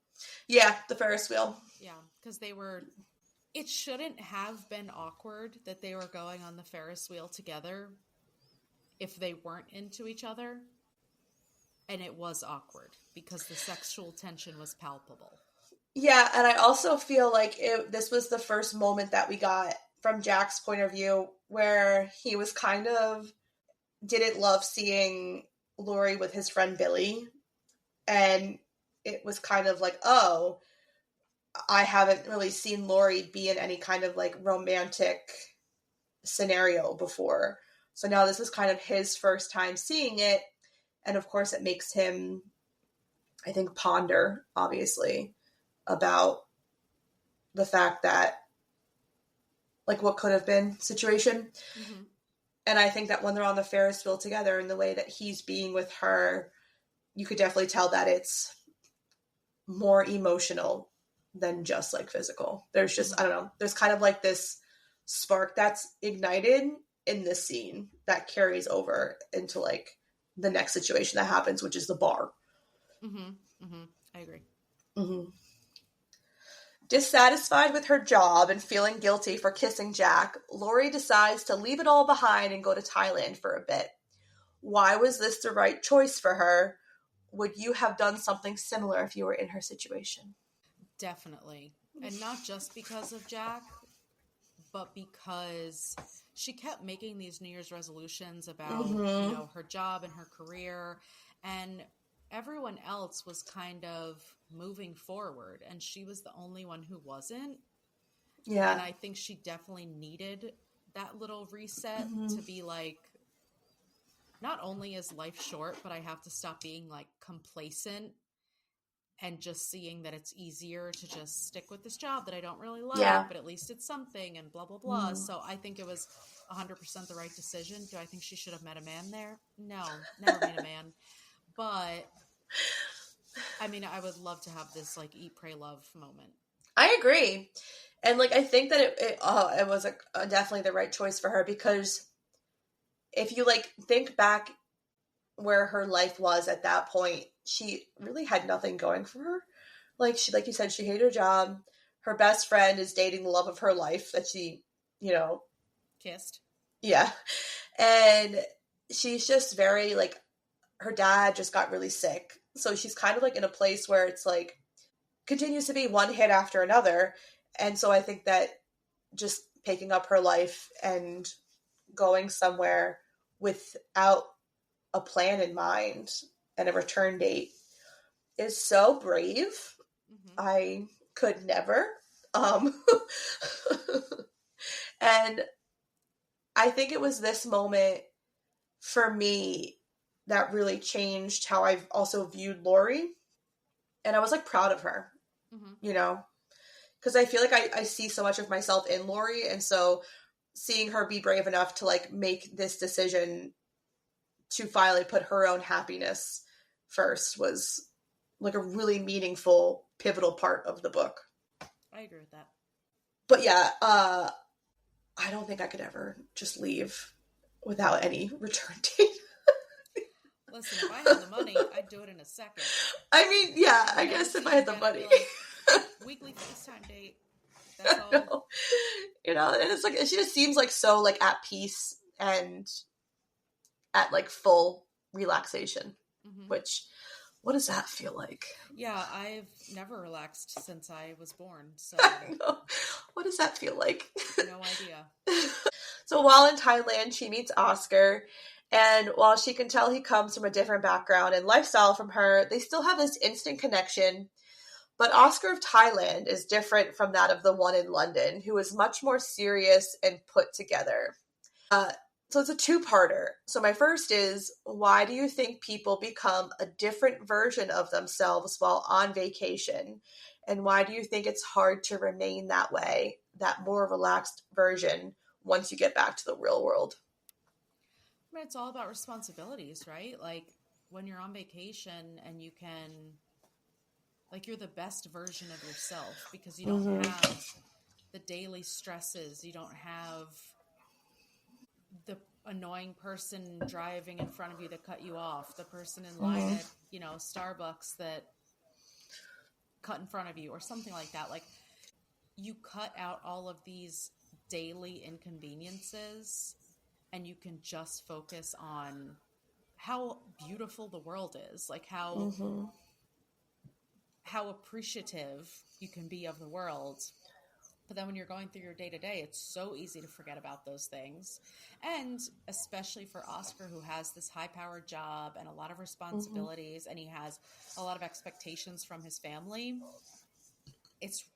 Yeah, the Ferris wheel. Yeah, because it shouldn't have been awkward that they were going on the Ferris wheel together if they weren't into each other. And it was awkward because the sexual tension was palpable. Yeah, and I also feel like this was the first moment that we got from Jack's point of view where he was kind of didn't love seeing Laurie with his friend Billy. And it was kind of like, oh, I haven't really seen Laurie be in any kind of like romantic scenario before. So now this is kind of his first time seeing it. And of course, it makes him, I think, ponder, obviously, about the fact that, like, what could have been situation. Mm-hmm. And I think that when they're on the Ferris wheel together and the way that he's being with her, you could definitely tell that it's more emotional than just like physical. There's just, I don't know, there's kind of like this spark that's ignited in this scene that carries over into like the next situation that happens, which is the bar. I agree. Dissatisfied with her job and feeling guilty for kissing Jack, Laurie decides to leave it all behind and go to Thailand for a bit. Why was this the right choice for her? Would you have done something similar if you were in her situation? Definitely. And not just because of Jack, but because she kept making these New Year's resolutions about, her job and her career, and everyone else was kind of moving forward, and she was the only one who wasn't. Yeah. And I think she definitely needed that little reset to be like, not only is life short, but I have to stop being like complacent and just seeing that it's easier to just stick with this job that I don't really like, but at least it's something and blah, blah, blah. So I think it was 100% the right decision. Do I think she should have met a man there? No, never met a man. But I mean, I would love to have this like eat, pray, love moment. I agree. And like, I think that it was definitely the right choice for her, because if you like think back where her life was at that point, she really had nothing going for her. Like you said, she hated her job. Her best friend is dating the love of her life that she, kissed. Yeah. And she's just very like, her dad just got really sick. So she's kind of like in a place where it's like, continues to be one hit after another. And so I think that just picking up her life and going somewhere without a plan in mind and a return date is so brave. I could never. And I think it was this moment for me that really changed how I've also viewed Laurie. And I was like proud of her, because I feel like I see so much of myself in Laurie. And so seeing her be brave enough to like make this decision to finally put her own happiness first was like a really meaningful, pivotal part of the book. I agree with that. But yeah, I don't think I could ever just leave without any return date. Listen, if I had the money, I'd do it in a second. I mean, yeah, I guess if I had the money. Like, weekly FaceTime date. That's all. And it's like, she just seems like so like at peace and at like full relaxation, which, what does that feel like? Yeah, I've never relaxed since I was born. So what does that feel like? No idea. So while in Thailand, she meets Oscar. And while she can tell he comes from a different background and lifestyle from her, they still have this instant connection. But Oscar of Thailand is different from that of the one in London, who is much more serious and put together. So it's a two-parter. So my first is, why do you think people become a different version of themselves while on vacation? And why do you think it's hard to remain that way, that more relaxed version, once you get back to the real world? I mean, it's all about responsibilities, right? Like when you're on vacation and you can, like, you're the best version of yourself because you don't Mm-hmm. have the daily stresses. You don't have the annoying person driving in front of you that cut you off, the person in line Mm-hmm. at, Starbucks that cut in front of you or something like that. Like, you cut out all of these daily inconveniences and you can just focus on how beautiful the world is, like Mm-hmm. how appreciative you can be of the world. But then when you're going through your day to day, it's so easy to forget about those things. And especially for Oscar, who has this high powered job and a lot of Mm-hmm. responsibilities, and he has a lot of expectations from his family, it's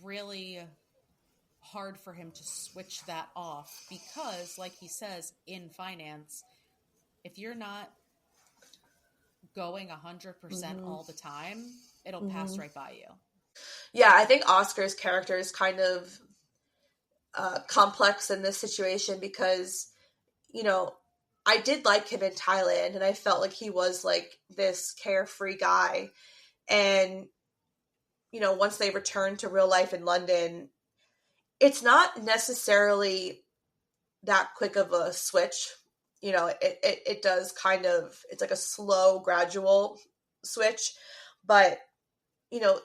really hard for him to switch that off because, like he says, in finance, if you're not going 100% Mm-hmm. all the time, it'll pass Mm-hmm. right by you. Yeah, I think Oscar's character is kind of complex in this situation because, you know, I did like him in Thailand and I felt like he was like this carefree guy. And, once they returned to real life in London, it's not necessarily that quick of a switch. It does kind of, it's like a slow, gradual switch. But, you know,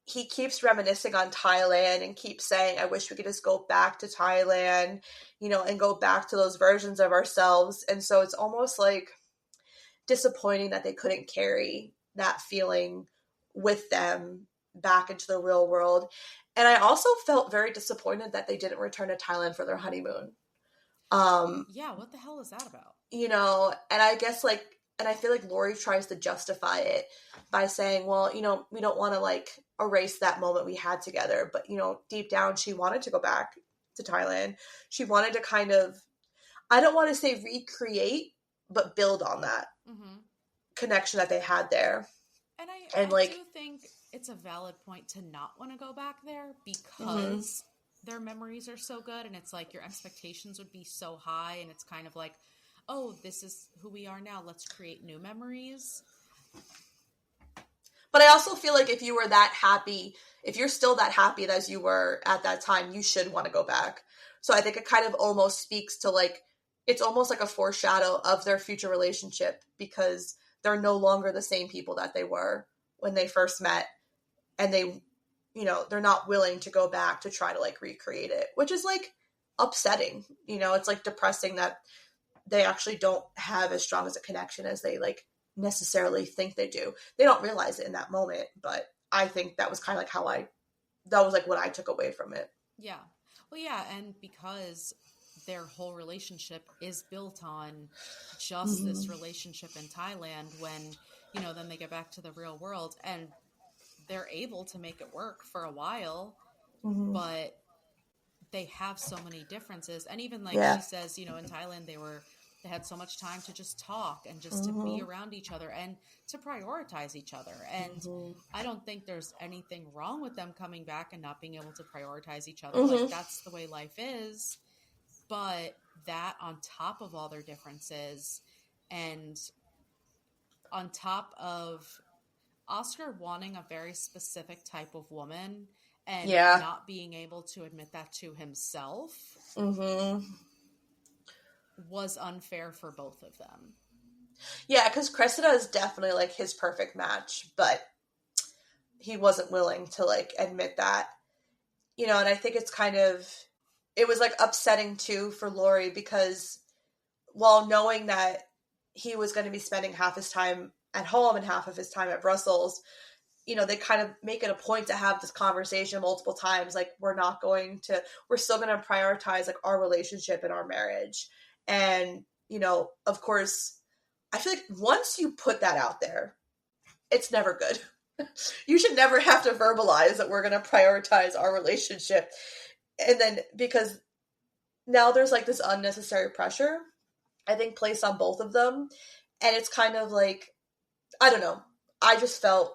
he keeps reminiscing on Thailand and keeps saying, I wish we could just go back to Thailand, and go back to those versions of ourselves. And so it's almost like disappointing that they couldn't carry that feeling with them back into the real world. And I also felt very disappointed that they didn't return to Thailand for their honeymoon. Um, Yeah, what the hell is that about? and I guess like, and I feel like Laurie tries to justify it by saying, well, we don't want to like erase that moment we had together. But, deep down, she wanted to go back to Thailand. She wanted to kind of, I don't want to say recreate, but build on that Mm-hmm. connection that they had there. And And I do like, think it's a valid point to not want to go back there mm-hmm, because their memories are so good. And it's like your expectations would be so high. And it's kind of like, oh, this is who we are now. Let's create new memories. but I also feel like if you were that happy, if you're still that happy as you were at that time, you should want to go back. So I think it kind of almost speaks to like, it's almost like a foreshadow of their future relationship because they're no longer the same people that they were when they first met. And they're not willing to go back to try to like recreate it, which is like upsetting. It's like depressing that they actually don't have as strong as a connection as they like necessarily think they do. They don't realize it in that moment, but I think that was kind of like that was like what I took away from it. Yeah. Well, yeah. And because their whole relationship is built on just this Mm-hmm. relationship in Thailand, when, then they get back to the real world and they're able to make it work for a while, Mm-hmm. but they have so many differences. And even like Yeah. she says, in Thailand they had so much time to just talk and just to be Mm-hmm. around each other and to prioritize each other. And Mm-hmm. I don't think there's anything wrong with them coming back and not being able to prioritize each other. Like, Mm-hmm. that's the way life is. But that on top of all their differences and on top of Oscar wanting a very specific type of woman and Yeah. not being able to admit that to himself Mm-hmm. was unfair for both of them. Yeah, because Cressida is definitely like his perfect match, but he wasn't willing to like admit that. And I think it was like upsetting too for Laurie because while knowing that he was going to be spending half his time at home and half of his time at Brussels, they kind of make it a point to have this conversation multiple times. Like, we're still going to prioritize like our relationship and our marriage. And, of course, I feel like once you put that out there, it's never good. You should never have to verbalize that we're going to prioritize our relationship. And then because now there's like this unnecessary pressure, I think, placed on both of them. And it's kind of like, I don't know. I just felt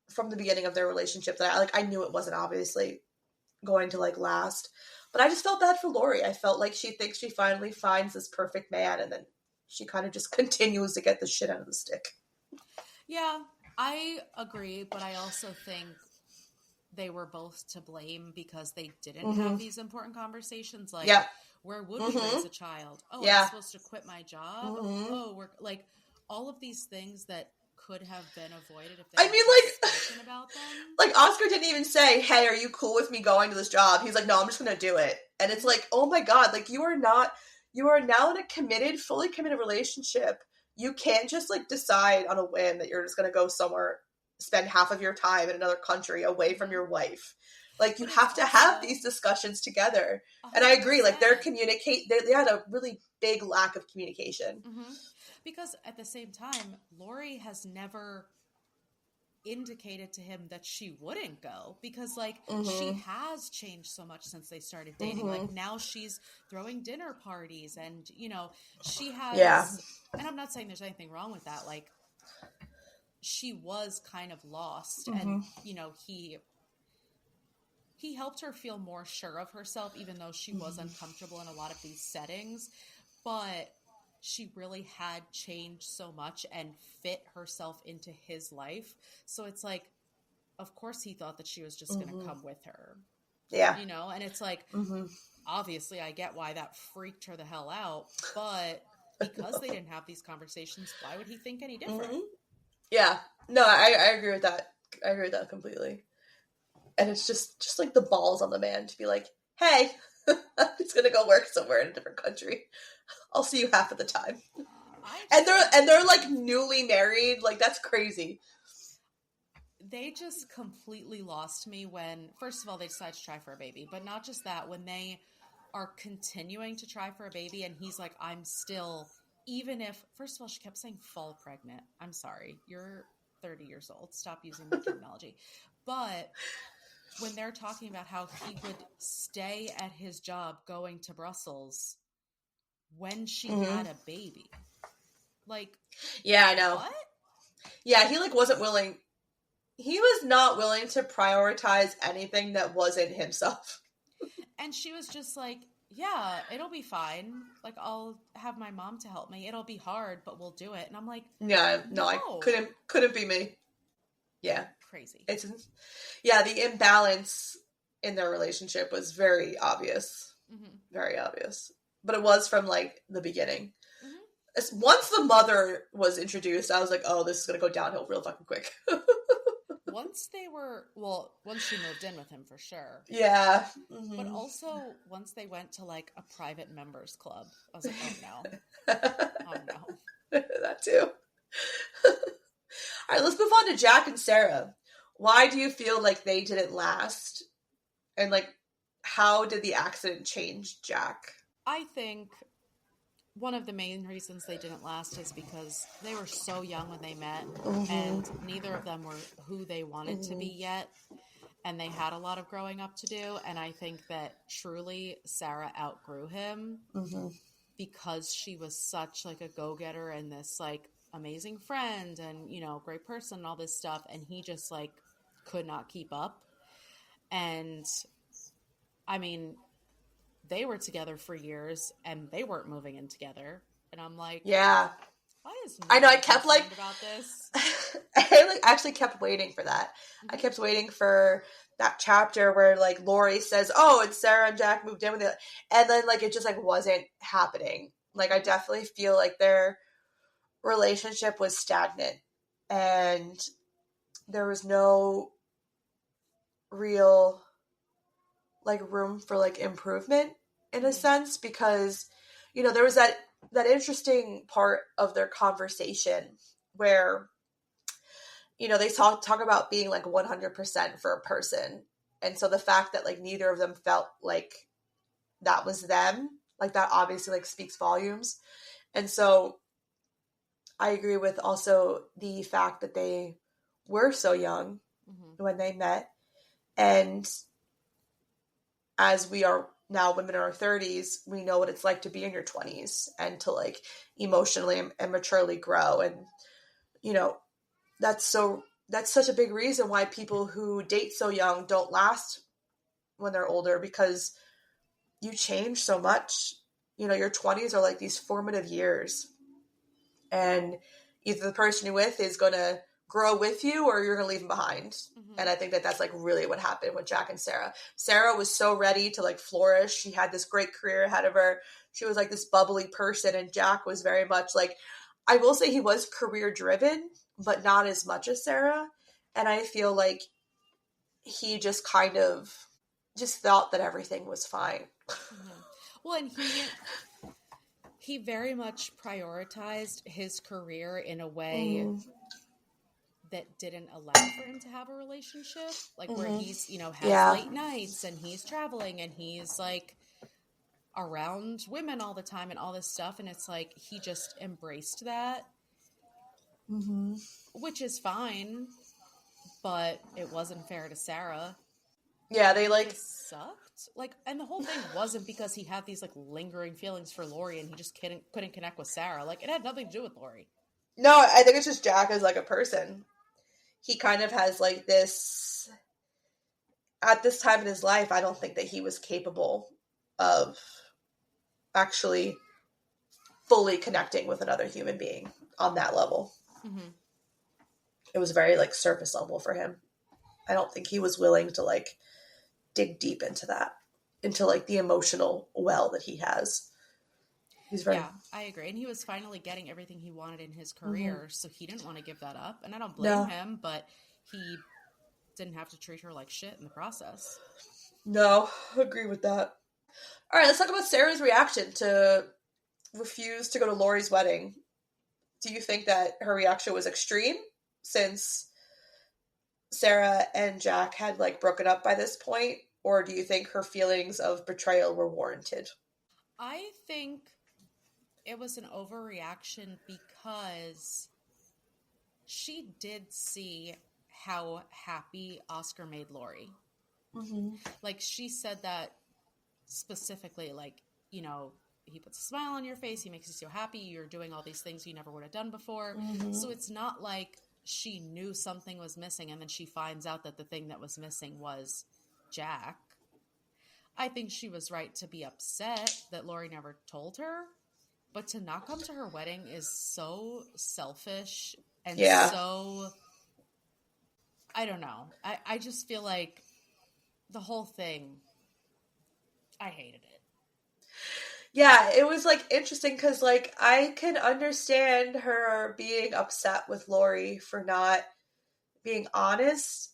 from the beginning of their relationship that I knew it wasn't obviously going to like last. But I just felt bad for Laurie. I felt like she thinks she finally finds this perfect man, and then she kind of just continues to get the shit out of the stick. Yeah, I agree, but I also think they were both to blame because they didn't have these important conversations. Like, where would we raise a child? Oh, I'm supposed to quit my job? Oh, we're like all of these things that could have been avoided if they had spoken about them. Like, Oscar didn't even say, hey, are you cool with me going to this job? He's like, no, I'm just going to do it. And it's like, oh my God, like, you are now in a fully committed relationship. You can't just like decide on a whim that you're just going to go somewhere, spend half of your time in another country away from your wife. Like, you have to have these discussions together. 100%. And I agree, like, they had a really big lack of communication. Mm-hmm. Because at the same time, Laurie has never indicated to him that she wouldn't go, because like she has changed so much since they started dating. Like, now she's throwing dinner parties, and you know, she has and I'm not saying there's anything wrong with that. Like, she was kind of lost, and you know, he helped her feel more sure of herself, even though she was uncomfortable in a lot of these settings. But she really had changed so much and fit herself into his life. So it's like, of course he thought that she was just going to come with her. Yeah. You know, and it's like, obviously I get why that freaked her the hell out, but because they didn't have these conversations, why would he think any different? Yeah. No, I agree with that. I agree with that completely. And it's just like the balls on the man to be like, hey, I'm just going to go work somewhere in a different country. I'll see you half of the time. And they're like newly married. Like, that's crazy. They just completely lost me when, first of all, they decided to try for a baby. But not just that, when they are continuing to try for a baby and he's like, I'm still, even if, first of all, she kept saying fall pregnant. I'm sorry. You're 30 years old. Stop using that terminology. But when they're talking about how he would stay at his job going to Brussels when she had a baby. Like, yeah, I know. What? Yeah, he like wasn't willing. He was not willing to prioritize anything that wasn't himself. And she was just like, yeah, it'll be fine. Like, I'll have my mom to help me. It'll be hard, but we'll do it. And I'm like, yeah, no. I couldn't be me. Yeah. Crazy. The imbalance in their relationship was very obvious. Very obvious. But it was from like the beginning. Once the mother was introduced, I was like, oh, this is going to go downhill real fucking quick. Once she moved in with him for sure. Yeah. But also, once they went to like a private members club, I was like, oh no. Oh no. That too. All right, let's move on to Jack and Sarah. Why do you feel like they didn't last? And like, how did the accident change Jack? I think one of the main reasons they didn't last is because they were so young when they met, and neither of them were who they wanted to be yet, and they had a lot of growing up to do. And I think that truly Sarah outgrew him because she was such like a go-getter and this like amazing friend and, you know, great person and all this stuff, and he just like could not keep up. And I mean, they were together for years and they weren't moving in together. And I'm like, yeah, why is I know, I kept like about this? I like actually kept waiting for that. I kept waiting for that chapter where like Laurie says, oh, it's Sarah and Jack moved in with it, and then like it just like wasn't happening. Like, I definitely feel like their relationship was stagnant and there was no real like room for like improvement in a sense, because, you know, there was that interesting part of their conversation where, you know, they talk about being like 100% for a person. And so the fact that like neither of them felt like that was them, like that obviously like speaks volumes. And so I agree with also the fact that they were so young when they met. And as we are now women in our 30s, we know what it's like to be in your 20s and to like emotionally and maturely grow. And, you know, that's such a big reason why people who date so young don't last when they're older, because you change so much. You know, your 20s are like these formative years, and either the person you're with is going to grow with you or you're going to leave them behind. Mm-hmm. And I think that that's like really what happened with Jack and Sarah. Sarah was so ready to like flourish. She had this great career ahead of her. She was like this bubbly person, and Jack was very much like, I will say he was career driven, but not as much as Sarah. And I feel like he just kind of just thought that everything was fine. Mm-hmm. Well, and he very much prioritized his career in a way that didn't allow for him to have a relationship, like where he's, you know, has late nights and he's traveling and he's like around women all the time and all this stuff. And it's like he just embraced that, which is fine, but it wasn't fair to Sarah. Yeah, And they it like, just sucked. Like, and the whole thing wasn't because he had these like lingering feelings for Laurie and he just couldn't connect with Sarah. Like, it had nothing to do with Laurie. no, I think it's just Jack as like a person. He kind of has like this, at this time in his life, I don't think that he was capable of actually fully connecting with another human being on that level. Mm-hmm. It was very like surface level for him. I don't think he was willing to like dig deep into that, into like the emotional well that he has. He's very, Yeah, I agree. And he was finally getting everything he wanted in his career, so he didn't want to give that up. And I don't blame no, him, but he didn't have to treat her like shit in the process. no, agree with that. All right, let's talk about Sarah's reaction to refuse to go to Laurie's wedding. Do you think that her reaction was extreme, since Sarah and Jack had like broken up by this point, or do you think her feelings of betrayal were warranted? I think it was an overreaction because she did see how happy Oscar made Laurie. Like, she said that specifically, like, you know, he puts a smile on your face, he makes you so happy, you're doing all these things you never would have done before. So it's not like she knew something was missing and then she finds out that the thing that was missing was Jack. I think she was right to be upset that Laurie never told her, but to not come to her wedding is so selfish and Yeah. so, I don't know. I just feel like the whole thing, I hated it. Yeah, it was like interesting because like I can understand her being upset with Laurie for not being honest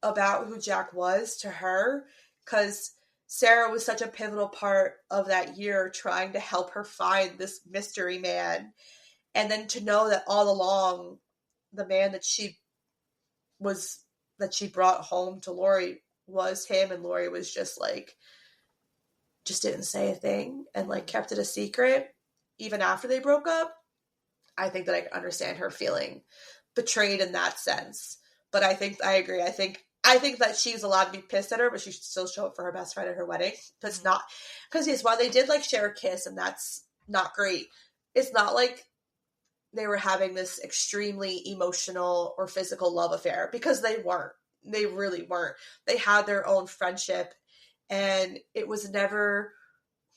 about who Jack was to her, because Sarah was such a pivotal part of that year trying to help her find this mystery man. And then to know that all along the man that she brought home to Laurie was him, and Laurie was just like, just didn't say a thing and like kept it a secret even after they broke up. I think that I can understand her feeling betrayed in that sense. But I think I agree. I think that she's allowed to be pissed at her, but she should still show up for her best friend at her wedding. That's not, because yes, while they did like share a kiss and that's not great, it's not like they were having this extremely emotional or physical love affair, because they weren't. They really weren't. They had their own friendship, and it was never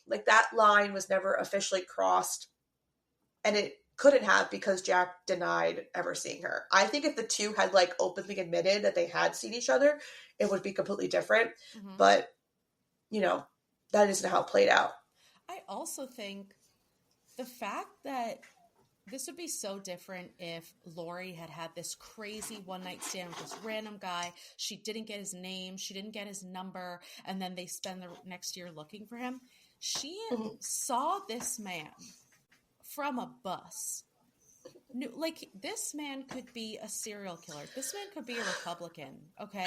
like that line was never officially crossed, and it couldn't have, because Jack denied ever seeing her. I think if the two had like openly admitted that they had seen each other, it would be completely different. But, you know, that isn't how it played out. I also think the fact that this would be so different if Laurie had had this crazy one-night stand with this random guy. She didn't get his name, she didn't get his number, and then they spend the next year looking for him. She saw this man from a bus. Like, this man could be a serial killer. This man could be a Republican, okay?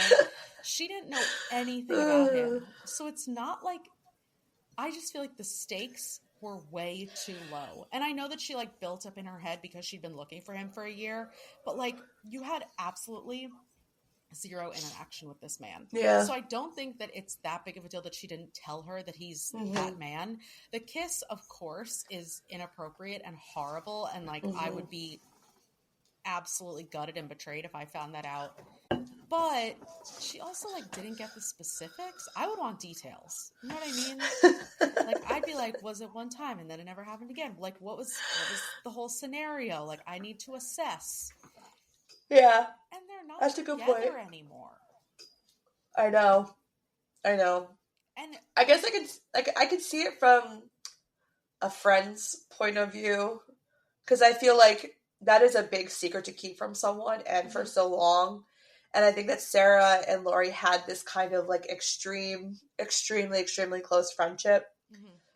She didn't know anything about him. So it's not like, I just feel like the stakes were way too low. And I know that she like built up in her head because she'd been looking for him for a year, but like, you had absolutely zero interaction with this man. Yeah. So I don't think that it's that big of a deal that she didn't tell her that he's that man. The kiss, of course, is inappropriate and horrible, and like I would be absolutely gutted and betrayed if I found that out. But she also like didn't get the specifics. I would want details. You know what I mean? Like I'd be like, was it one time and then it never happened again? Like what was the whole scenario? Like I need to assess. Yeah. And they're not That's a good together point. anymore. I know. And I guess I could see it from a friend's point of view, because I feel like that is a big secret to keep from someone and for so long. And I think that Sarah and Laurie had this kind of like extremely close friendship.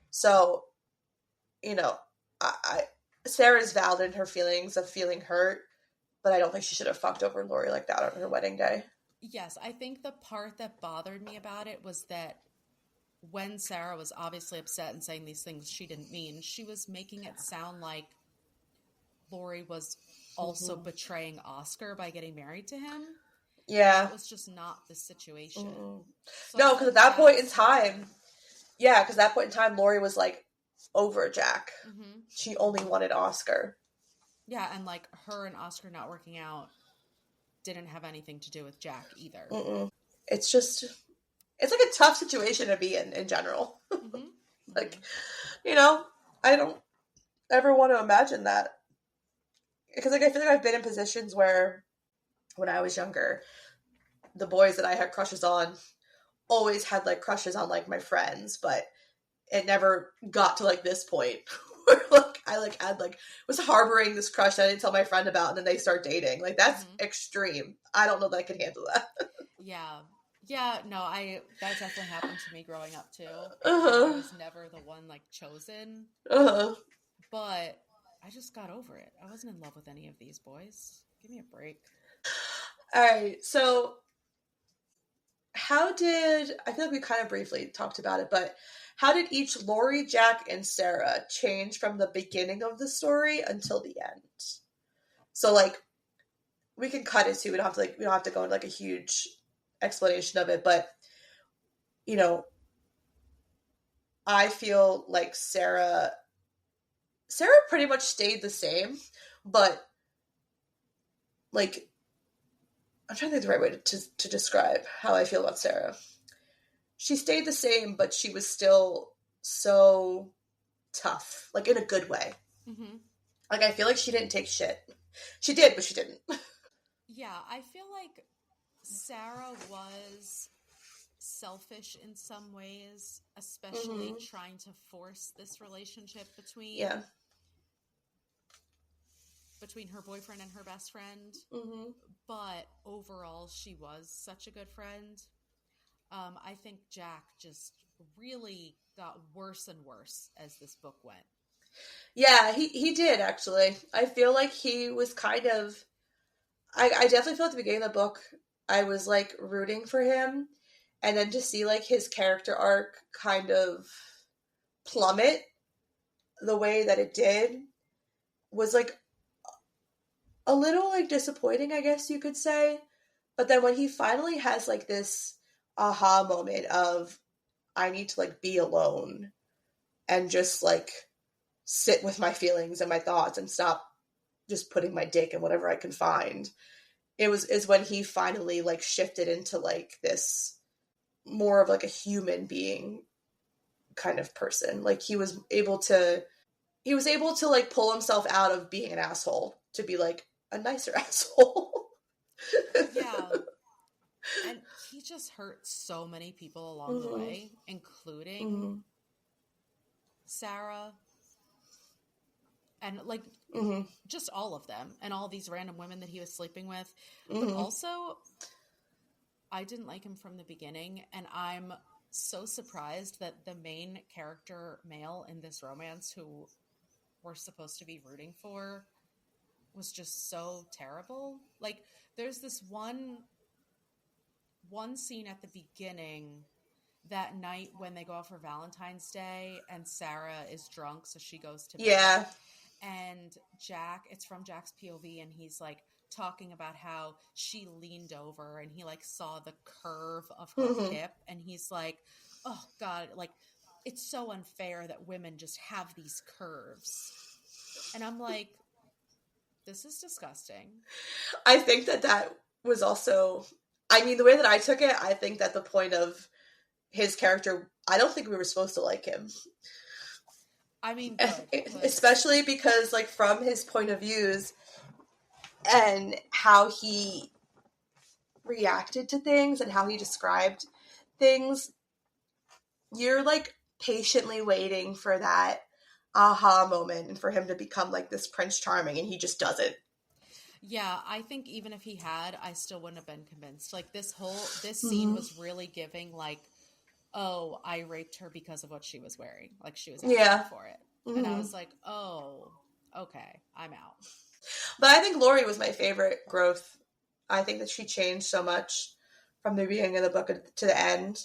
So, you know, I Sarah's valid in her feelings of feeling hurt, but I don't think she should have fucked over Laurie like that on her wedding day. Yes, I think the part that bothered me about it was that when Sarah was obviously upset and saying these things she didn't mean, she was making it sound like Laurie was also betraying Oscar by getting married to him. Yeah. That was just not the situation. So no, because at that point in time, Laurie was like over Jack. She only wanted Oscar. Yeah, and like her and Oscar not working out didn't have anything to do with Jack either. It's like a tough situation to be in general. Like, you know, I don't ever want to imagine that. Because like I feel like I've been in positions where when I was younger, the boys that I had crushes on always had like crushes on like my friends, but it never got to like this point where like I like had like was harboring this crush that I didn't tell my friend about, and then they start dating. Like that's extreme. I don't know that I could handle that. Yeah, no, that definitely happened to me growing up too. I was never the one like chosen. But I just got over it. I wasn't in love with any of these boys. Give me a break. All right, so I feel like we kind of briefly talked about it, but how did each Laurie, Jack, and Sarah change from the beginning of the story until the end? So like we can cut it too. We don't have to go into like a huge explanation of it, but you know, I feel like Sarah pretty much stayed the same, but like I'm trying to think the right way to describe how I feel about Sarah. She stayed the same, but she was still so tough, like in a good way. Like I feel like she didn't take shit. She did, but she didn't. Yeah, I feel like Sarah was selfish in some ways, especially trying to force this relationship between her boyfriend and her best friend. But overall, she was such a good friend. I think Jack just really got worse and worse as this book went. Yeah, he did actually. I feel like he was kind of. I definitely feel at the beginning of the book, I was like rooting for him, and then to see like his character arc kind of plummet the way that it did was like a little like disappointing, I guess you could say. But then when he finally has like this aha moment of I need to like be alone and just like sit with my feelings and my thoughts and stop just putting my dick in whatever I can find. Is when he finally like shifted into like this more of like a human being kind of person. Like he was able to like pull himself out of being an asshole to be like a nicer asshole. Yeah. And he just hurt so many people along the way, including Sarah and like just all of them and all these random women that he was sleeping with. But also, I didn't like him from the beginning, and I'm so surprised that the main character male in this romance who we're supposed to be rooting for was just so terrible. Like there's this one scene at the beginning that night when they go out for Valentine's Day and Sarah is drunk, so she goes to bed. Yeah. And Jack, it's from Jack's POV, and he's like talking about how she leaned over and he like saw the curve of her Mm-hmm. hip, and he's like, oh God, like it's so unfair that women just have these curves. And I'm like, this is disgusting. I think that was also, I mean, the way that I took it, I think that the point of his character, I don't think we were supposed to like him. I mean, good. Especially because, like, from his point of views and how he reacted to things and how he described things, you're, like, patiently waiting for that aha moment and for him to become, like, this Prince Charming, and he just doesn't. Yeah, I think even if he had, I still wouldn't have been convinced. Like this scene Mm-hmm. was really giving like, oh, I raped her because of what she was wearing. Like she was asking Yeah. for it. And I Mm-hmm. was like, oh, okay, I'm out. But I think Laurie was my favorite growth. I think that she changed so much from the beginning of the book to the end.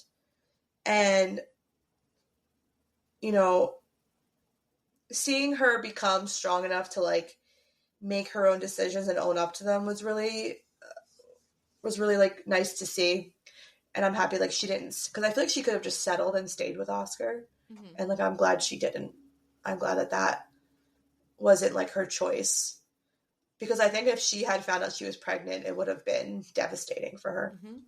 And, you know, seeing her become strong enough to, like, make her own decisions and own up to them was really like nice to see. And I'm happy like she didn't, because I feel like she could have just settled and stayed with Oscar. Mm-hmm. And like I'm glad she didn't. I'm glad that wasn't like her choice, because I think if she had found out she was pregnant, it would have been devastating for her. Mm-hmm.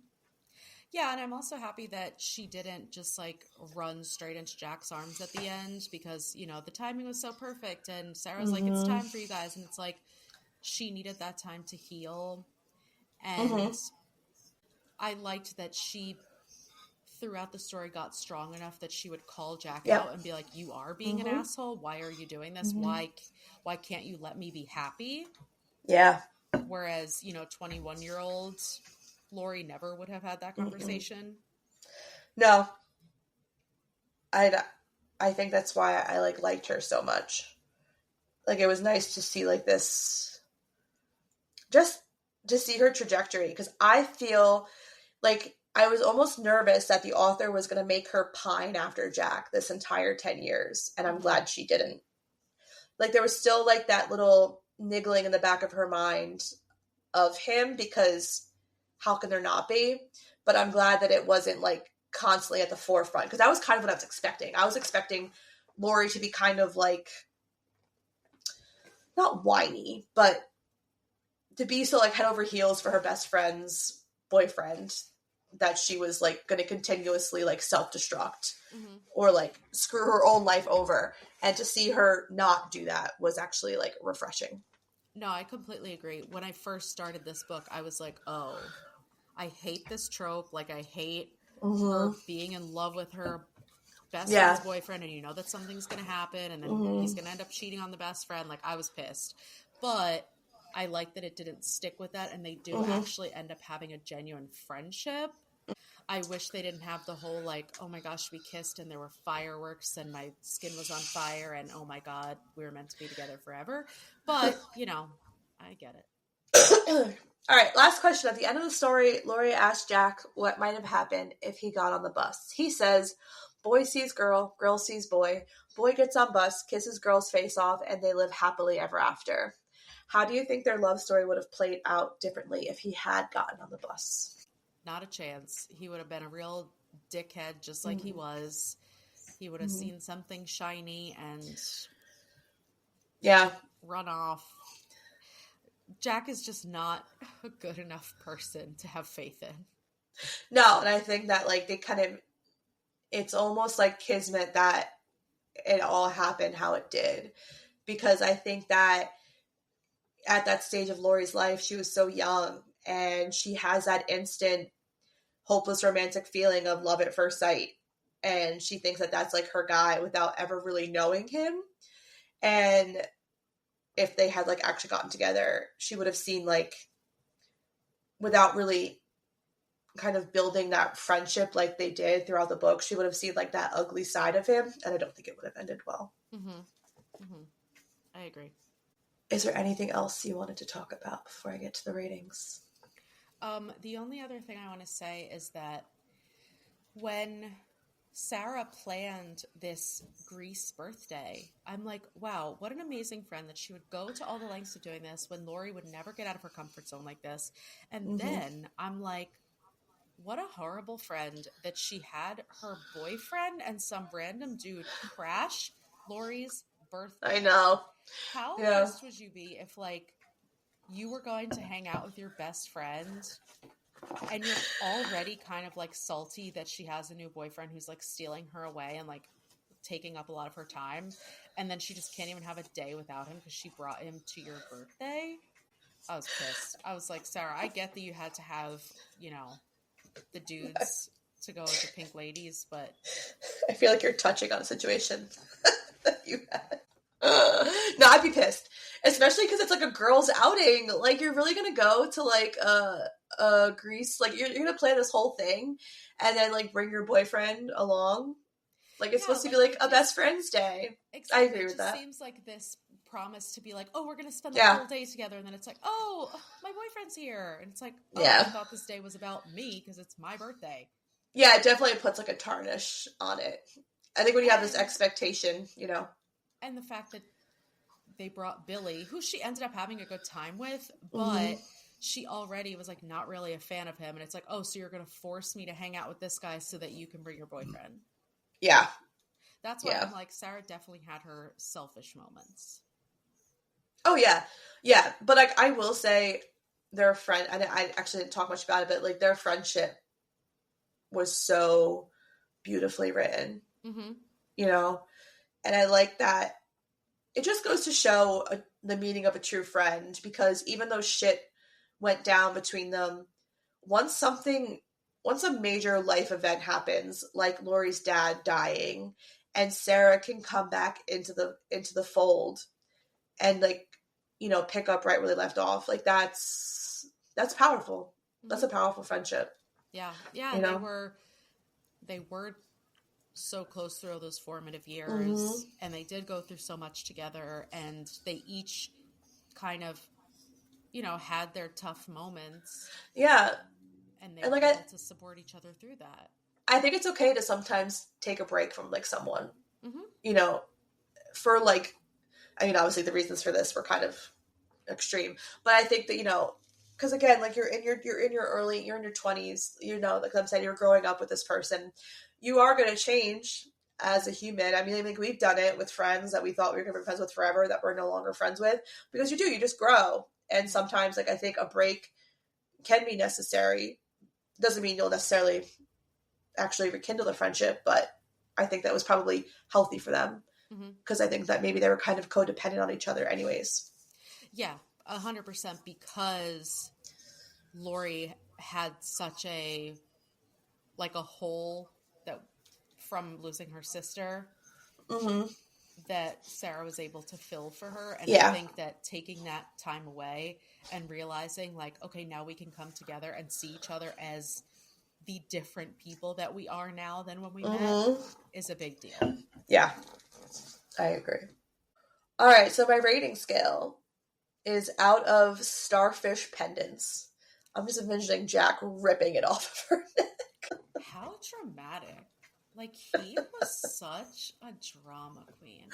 Yeah, and I'm also happy that she didn't just like run straight into Jack's arms at the end, because, you know, the timing was so perfect and Sarah's like, it's Mm-hmm. time for you guys. And it's like, she needed that time to heal. Mm-hmm. And I liked that she, throughout the story, got strong enough that she would call Jack Yep. out and be like, you are being an Mm-hmm. asshole. Why are you doing this? Mm-hmm. Why can't you let me be happy? Yeah. Whereas, you know, 21-year-old Laurie never would have had that Mm-mm. conversation. No, I think that's why I like liked her so much. Like it was nice to see like this, just to see her trajectory, because I feel like I was almost nervous that the author was going to make her pine after Jack this entire 10 years, and I'm Mm-hmm. glad she didn't. Like there was still like that little niggling in the back of her mind of him, because how can there not be? But I'm glad that it wasn't like constantly at the forefront, because that was kind of what I was expecting. I was expecting Laurie to be kind of like, not whiny, but to be so like head over heels for her best friend's boyfriend, that she was like going to continuously like self-destruct Mm-hmm. or like screw her own life over. And to see her not do that was actually like refreshing. No, I completely agree. When I first started this book, I was like, oh, I hate this trope. Like, I hate Mm-hmm. her being in love with her best Yeah. friend's boyfriend, and you know that something's going to happen, and then Mm-hmm. he's going to end up cheating on the best friend. Like, I was pissed. But I like that it didn't stick with that, and they do Mm-hmm. actually end up having a genuine friendship. I wish they didn't have the whole, like, oh my gosh, we kissed and there were fireworks and my skin was on fire and oh my God, we were meant to be together forever. But, you know, I get it. All right, last question. At the end of the story, Laurie asks Jack what might have happened if he got on the bus. He says, boy sees girl, girl sees boy gets on bus, kisses girl's face off, and they live happily ever after. How do you think their love story would have played out differently if he had gotten on the bus? Not a chance. He would have been a real dickhead just like he Mm-hmm. was. He would have Mm-hmm. seen something shiny and Yeah. run off. Jack is just not a good enough person to have faith in. No, and I think that like they kind of, it's almost like kismet that it all happened how it did, because I think that at that stage of Laurie's life, she was so young and she has that instant hopeless romantic feeling of love at first sight, and she thinks that that's like her guy without ever really knowing him. And if they had like actually gotten together, she would have seen like, without really kind of building that friendship like they did throughout the book, she would have seen like that ugly side of him, and I don't think it would have ended well. Mm-hmm. Mm-hmm. I agree. Is there anything else you wanted to talk about before I get to the ratings? The only other thing I want to say is that when Sarah planned this Greece birthday. I'm like, wow, what an amazing friend that she would go to all the lengths of doing this when Laurie would never get out of her comfort zone like this. And then I'm like, what a horrible friend that she had her boyfriend and some random dude crash Laurie's birthday. I know. How Yeah. pissed would you be if, like, you were going to hang out with your best friend and you're already kind of like salty that she has a new boyfriend who's like stealing her away and like taking up a lot of her time, and then she just can't even have a day without him because she brought him to your birthday? I was pissed. I was like, Sarah, I get that you had to have, you know, the dudes to go with the pink ladies, but I feel like you're touching on a situation that you had. No, I'd be pissed, especially because it's like a girls' outing. Like, you're really gonna go to like Greece? Like, you're gonna plan this whole thing, and then like bring your boyfriend along? Like, it's supposed to be like a best friends day. Exactly. I agree with that. It seems like this promise to be like, oh, we're gonna spend the whole day together, and then it's like, oh, my boyfriend's here, and it's like, oh, I thought this day was about me because it's my birthday. Yeah, it definitely puts like a tarnish on it. I think when you have this expectation, you know. And the fact that they brought Billy, who she ended up having a good time with, but she already was like not really a fan of him. And it's like, oh, so you're going to force me to hang out with this guy so that you can bring your boyfriend. Yeah. That's why I'm like, Sarah definitely had her selfish moments. Oh, yeah. Yeah. But like, I will say their friend, and I actually didn't talk much about it, but like their friendship was so beautifully written, you know? And I like that. It just goes to show the meaning of a true friend, because even though shit went down between them, once a major life event happens, like Laurie's dad dying, and Sarah can come back into the fold and, like, you know, pick up right where they left off. Like, that's powerful. That's a powerful friendship. Yeah. Yeah. You know? They were so close through all those formative years, and they did go through so much together, and they each kind of, you know, had their tough moments. Yeah. And they were able to support each other through that. I think it's okay to sometimes take a break from like someone, you know, for like, I mean, obviously the reasons for this were kind of extreme, but I think that, you know, because again, like you're in your 20s, you know, like I'm saying, you're growing up with this person. You are going to change as a human. I mean, I think we've done it with friends that we thought we were going to be friends with forever that we're no longer friends with, because you just grow. And sometimes, like, I think a break can be necessary. Doesn't mean you'll necessarily actually rekindle the friendship, but I think that was probably healthy for them, because I think that maybe they were kind of codependent on each other anyways. Yeah, 100%, because Laurie had such a hole that from losing her sister that Sarah was able to fill for her. And I think that taking that time away and realizing, like, okay, now we can come together and see each other as the different people that we are now than when we met is a big deal. Yeah, I agree. All right, so my rating scale is out of starfish pendants. I'm just envisioning Jack ripping it off of her neck. How dramatic. Like, he was such a drama queen.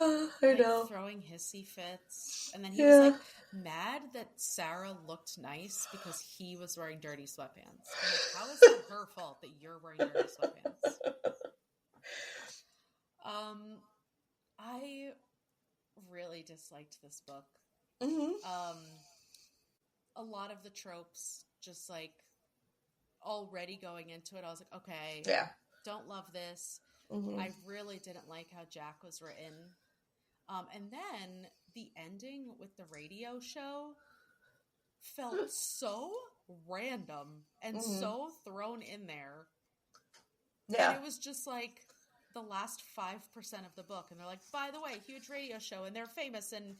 I know. Throwing hissy fits. And then he was, like, mad that Sarah looked nice because he was wearing dirty sweatpants. I'm like, how is it her fault that you're wearing dirty sweatpants? I really disliked this book. A lot of the tropes, just like already going into it, I was like, okay, don't love this. I really didn't like how Jack was written. And then the ending with the radio show felt so random and so thrown in there. And it was just like the last 5% of the book. And they're like, by the way, huge radio show, and they're famous, and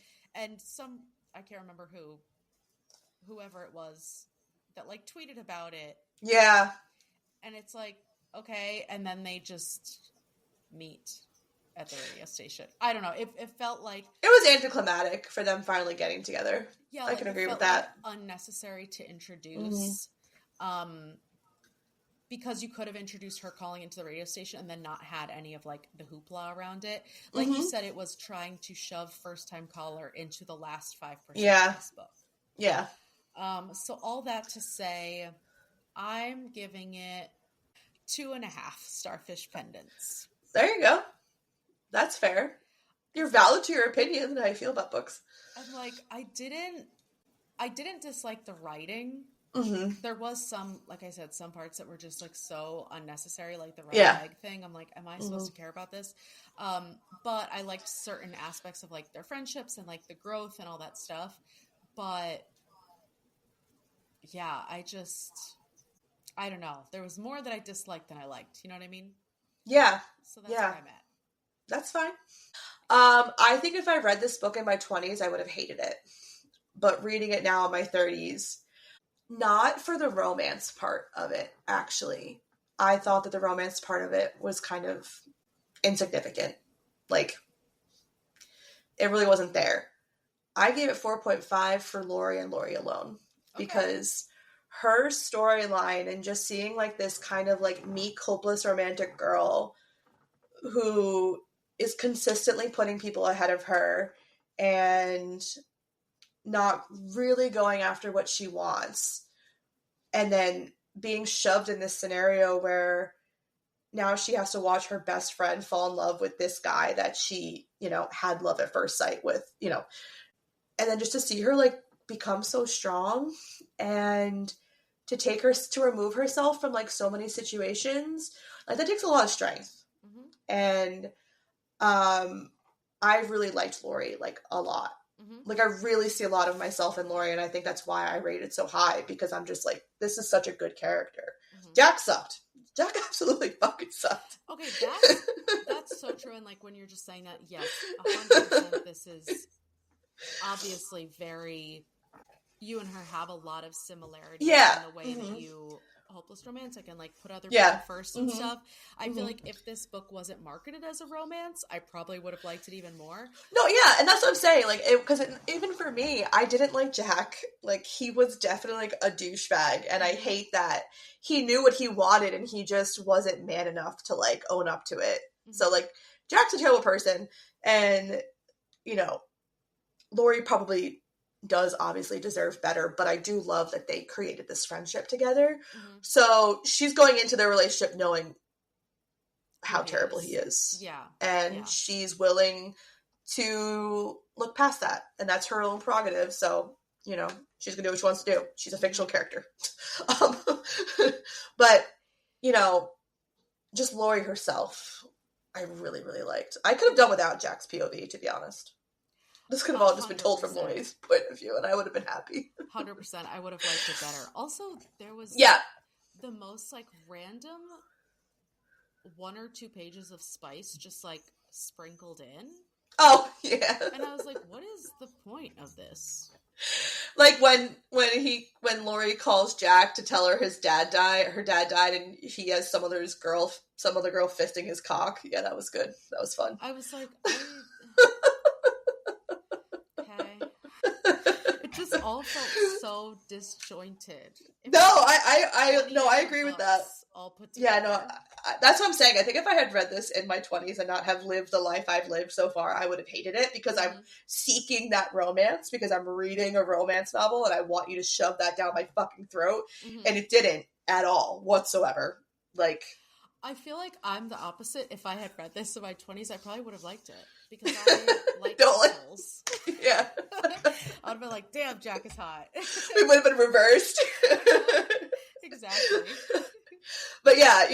some, I can't remember whoever it was that like tweeted about it. Yeah. And it's like, okay. And then they just meet at the radio station. I don't know. It felt like it was anticlimactic for them finally getting together. Yeah, I can agree with that. Like unnecessary to introduce. because you could have introduced her calling into the radio station and then not had any of like the hoopla around it. Like you said, it was trying to shove first time caller into the last 5% of this book. Yeah. So all that to say, I'm giving it 2.5 starfish pendants. There you go. That's fair. You're valid to your opinion and how you feel about books. I'm like, I didn't dislike the writing. There was some, like I said, some parts that were just like so unnecessary, like the red egg thing. I'm like, am I supposed to care about this? But I liked certain aspects of like their friendships and like the growth and all that stuff. But yeah, I don't know. There was more that I disliked than I liked. You know what I mean? Yeah. So that's where I'm at. That's fine. I think if I read this book in my 20s, I would have hated it. But reading it now in my 30s, not for the romance part of it, actually. I thought that the romance part of it was kind of insignificant. Like, it really wasn't there. I gave it 4.5 for Laurie and Laurie alone. Because her storyline and just seeing like this kind of like meek, hopeless romantic girl who is consistently putting people ahead of her and not really going after what she wants, and then being shoved in this scenario where now she has to watch her best friend fall in love with this guy that she, had love at first sight with, and then just to see her like become so strong and to remove herself from like so many situations, like that takes a lot of strength. And I really liked Laurie like a lot. Like I really see a lot of myself in Laurie, and I think that's why I rated so high, because I'm just like, this is such a good character. Jack sucked. Jack absolutely fucking sucked. Okay, that's so true. And like when you're just saying that, yes, 100%, this is obviously very, you and her have a lot of similarities in the way that you hopeless romantic and like put other people first and stuff. I feel like if this book wasn't marketed as a romance, I probably would have liked it even more. No, yeah, and that's what I'm saying. Like, because even for me, I didn't like Jack. Like, he was definitely like a douchebag, and I hate that he knew what he wanted, and he just wasn't man enough to like own up to it. So like, Jack's a terrible person, and Laurie probably does obviously deserve better, but I do love that they created this friendship together. So she's going into their relationship knowing how terrible he is. Yeah. And she's willing to look past that. And that's her own prerogative. So, she's going to do what she wants to do. She's a fictional character. But, just Laurie herself, I really, really liked. I could have done without Jack's POV, to be honest. This could have all just been told from Laurie's point of view, and I would have been happy. 100%. I would have liked it better. Also, there was the most like random 1 or 2 pages of spice just like sprinkled in. Oh, yeah. And I was like, what is the point of this? Like when Laurie calls Jack to tell her her dad died, and he has some other girl fisting his cock. Yeah, that was good. That was fun. I was like, it just all felt so disjointed. I agree with that. All put together. Yeah, no, that's what I'm saying. I think if I had read this in my 20s and not have lived the life I've lived so far, I would have hated it, because I'm seeking that romance, because I'm reading a romance novel and I want you to shove that down my fucking throat. And it didn't at all whatsoever. Like, I feel like I'm the opposite. If I had read this in my 20s, I probably would have liked it, because I like girls. Yeah. I would have been like, damn, Jack is hot. We would have been reversed. Exactly. But yeah,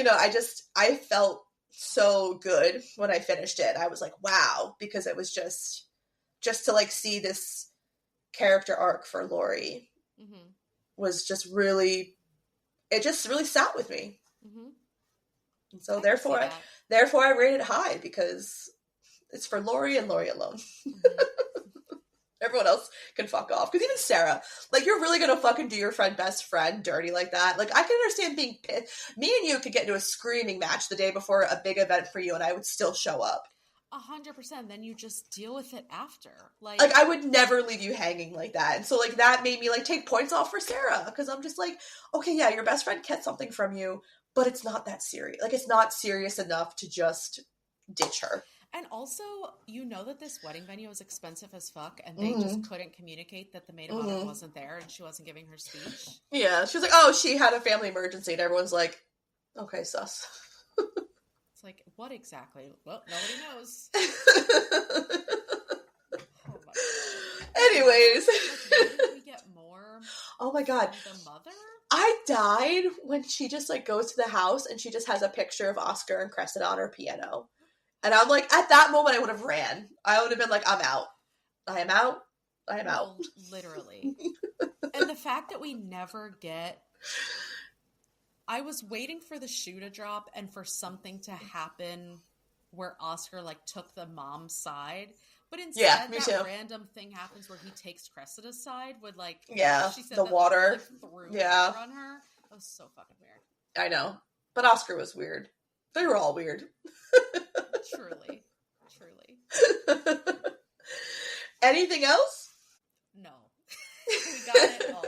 I felt so good when I finished it. I was like, wow, because it was just to like see this character arc for Laurie was just really, it just really sat with me. And so therefore I rated it high, because it's for Laurie and Laurie alone. Everyone else can fuck off. Because even Sarah, like, you're really gonna fucking do your best friend dirty like that? Like, I can understand being pissed. Me and you could get into a screaming match the day before a big event for you, and I would still show up. 100%. Then you just deal with it after. Like, I would never leave you hanging like that. And so, like, that made me, like, take points off for Sarah. Because I'm just like, okay, yeah, your best friend kept something from you, but it's not that serious. Like, it's not serious enough to just ditch her. And also, you know that this wedding venue was expensive as fuck, and they just couldn't communicate that the maid of honor wasn't there and she wasn't giving her speech. Yeah, she was like, oh, she had a family emergency, and everyone's like, okay, sus. It's like, what exactly? Well, nobody knows. Oh my god. Anyways. Like, did we get more? Oh my god. The mother? I died when she just, like, goes to the house and she just has a picture of Oscar and Cressida on her piano. And I'm like, at that moment, I would have ran. I would have been like, I'm out. I am out. I am out. Literally. And the fact that we never get... I was waiting for the shoe to drop and for something to happen where Oscar, like, took the mom's side. But instead, that random thing happens where he takes Cressida's side with, like... Yeah, she said the water. Like, threw water on her. That was so fucking weird. I know. But Oscar was weird. They were all weird. Truly. Anything else? No. We got it all.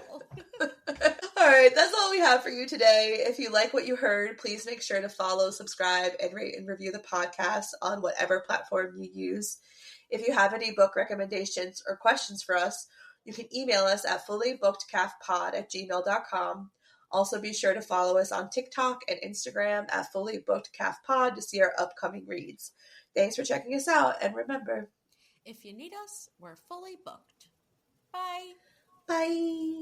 All right, that's all we have for you today. If you like what you heard, please make sure to follow, subscribe, and rate and review the podcast on whatever platform you use. If you have any book recommendations or questions for us, you can email us at fullybookedcalfpod@gmail.com. Also, be sure to follow us on TikTok and Instagram at fullybookedcalfpod to see our upcoming reads. Thanks for checking us out, and remember, if you need us, we're fully booked. Bye. Bye.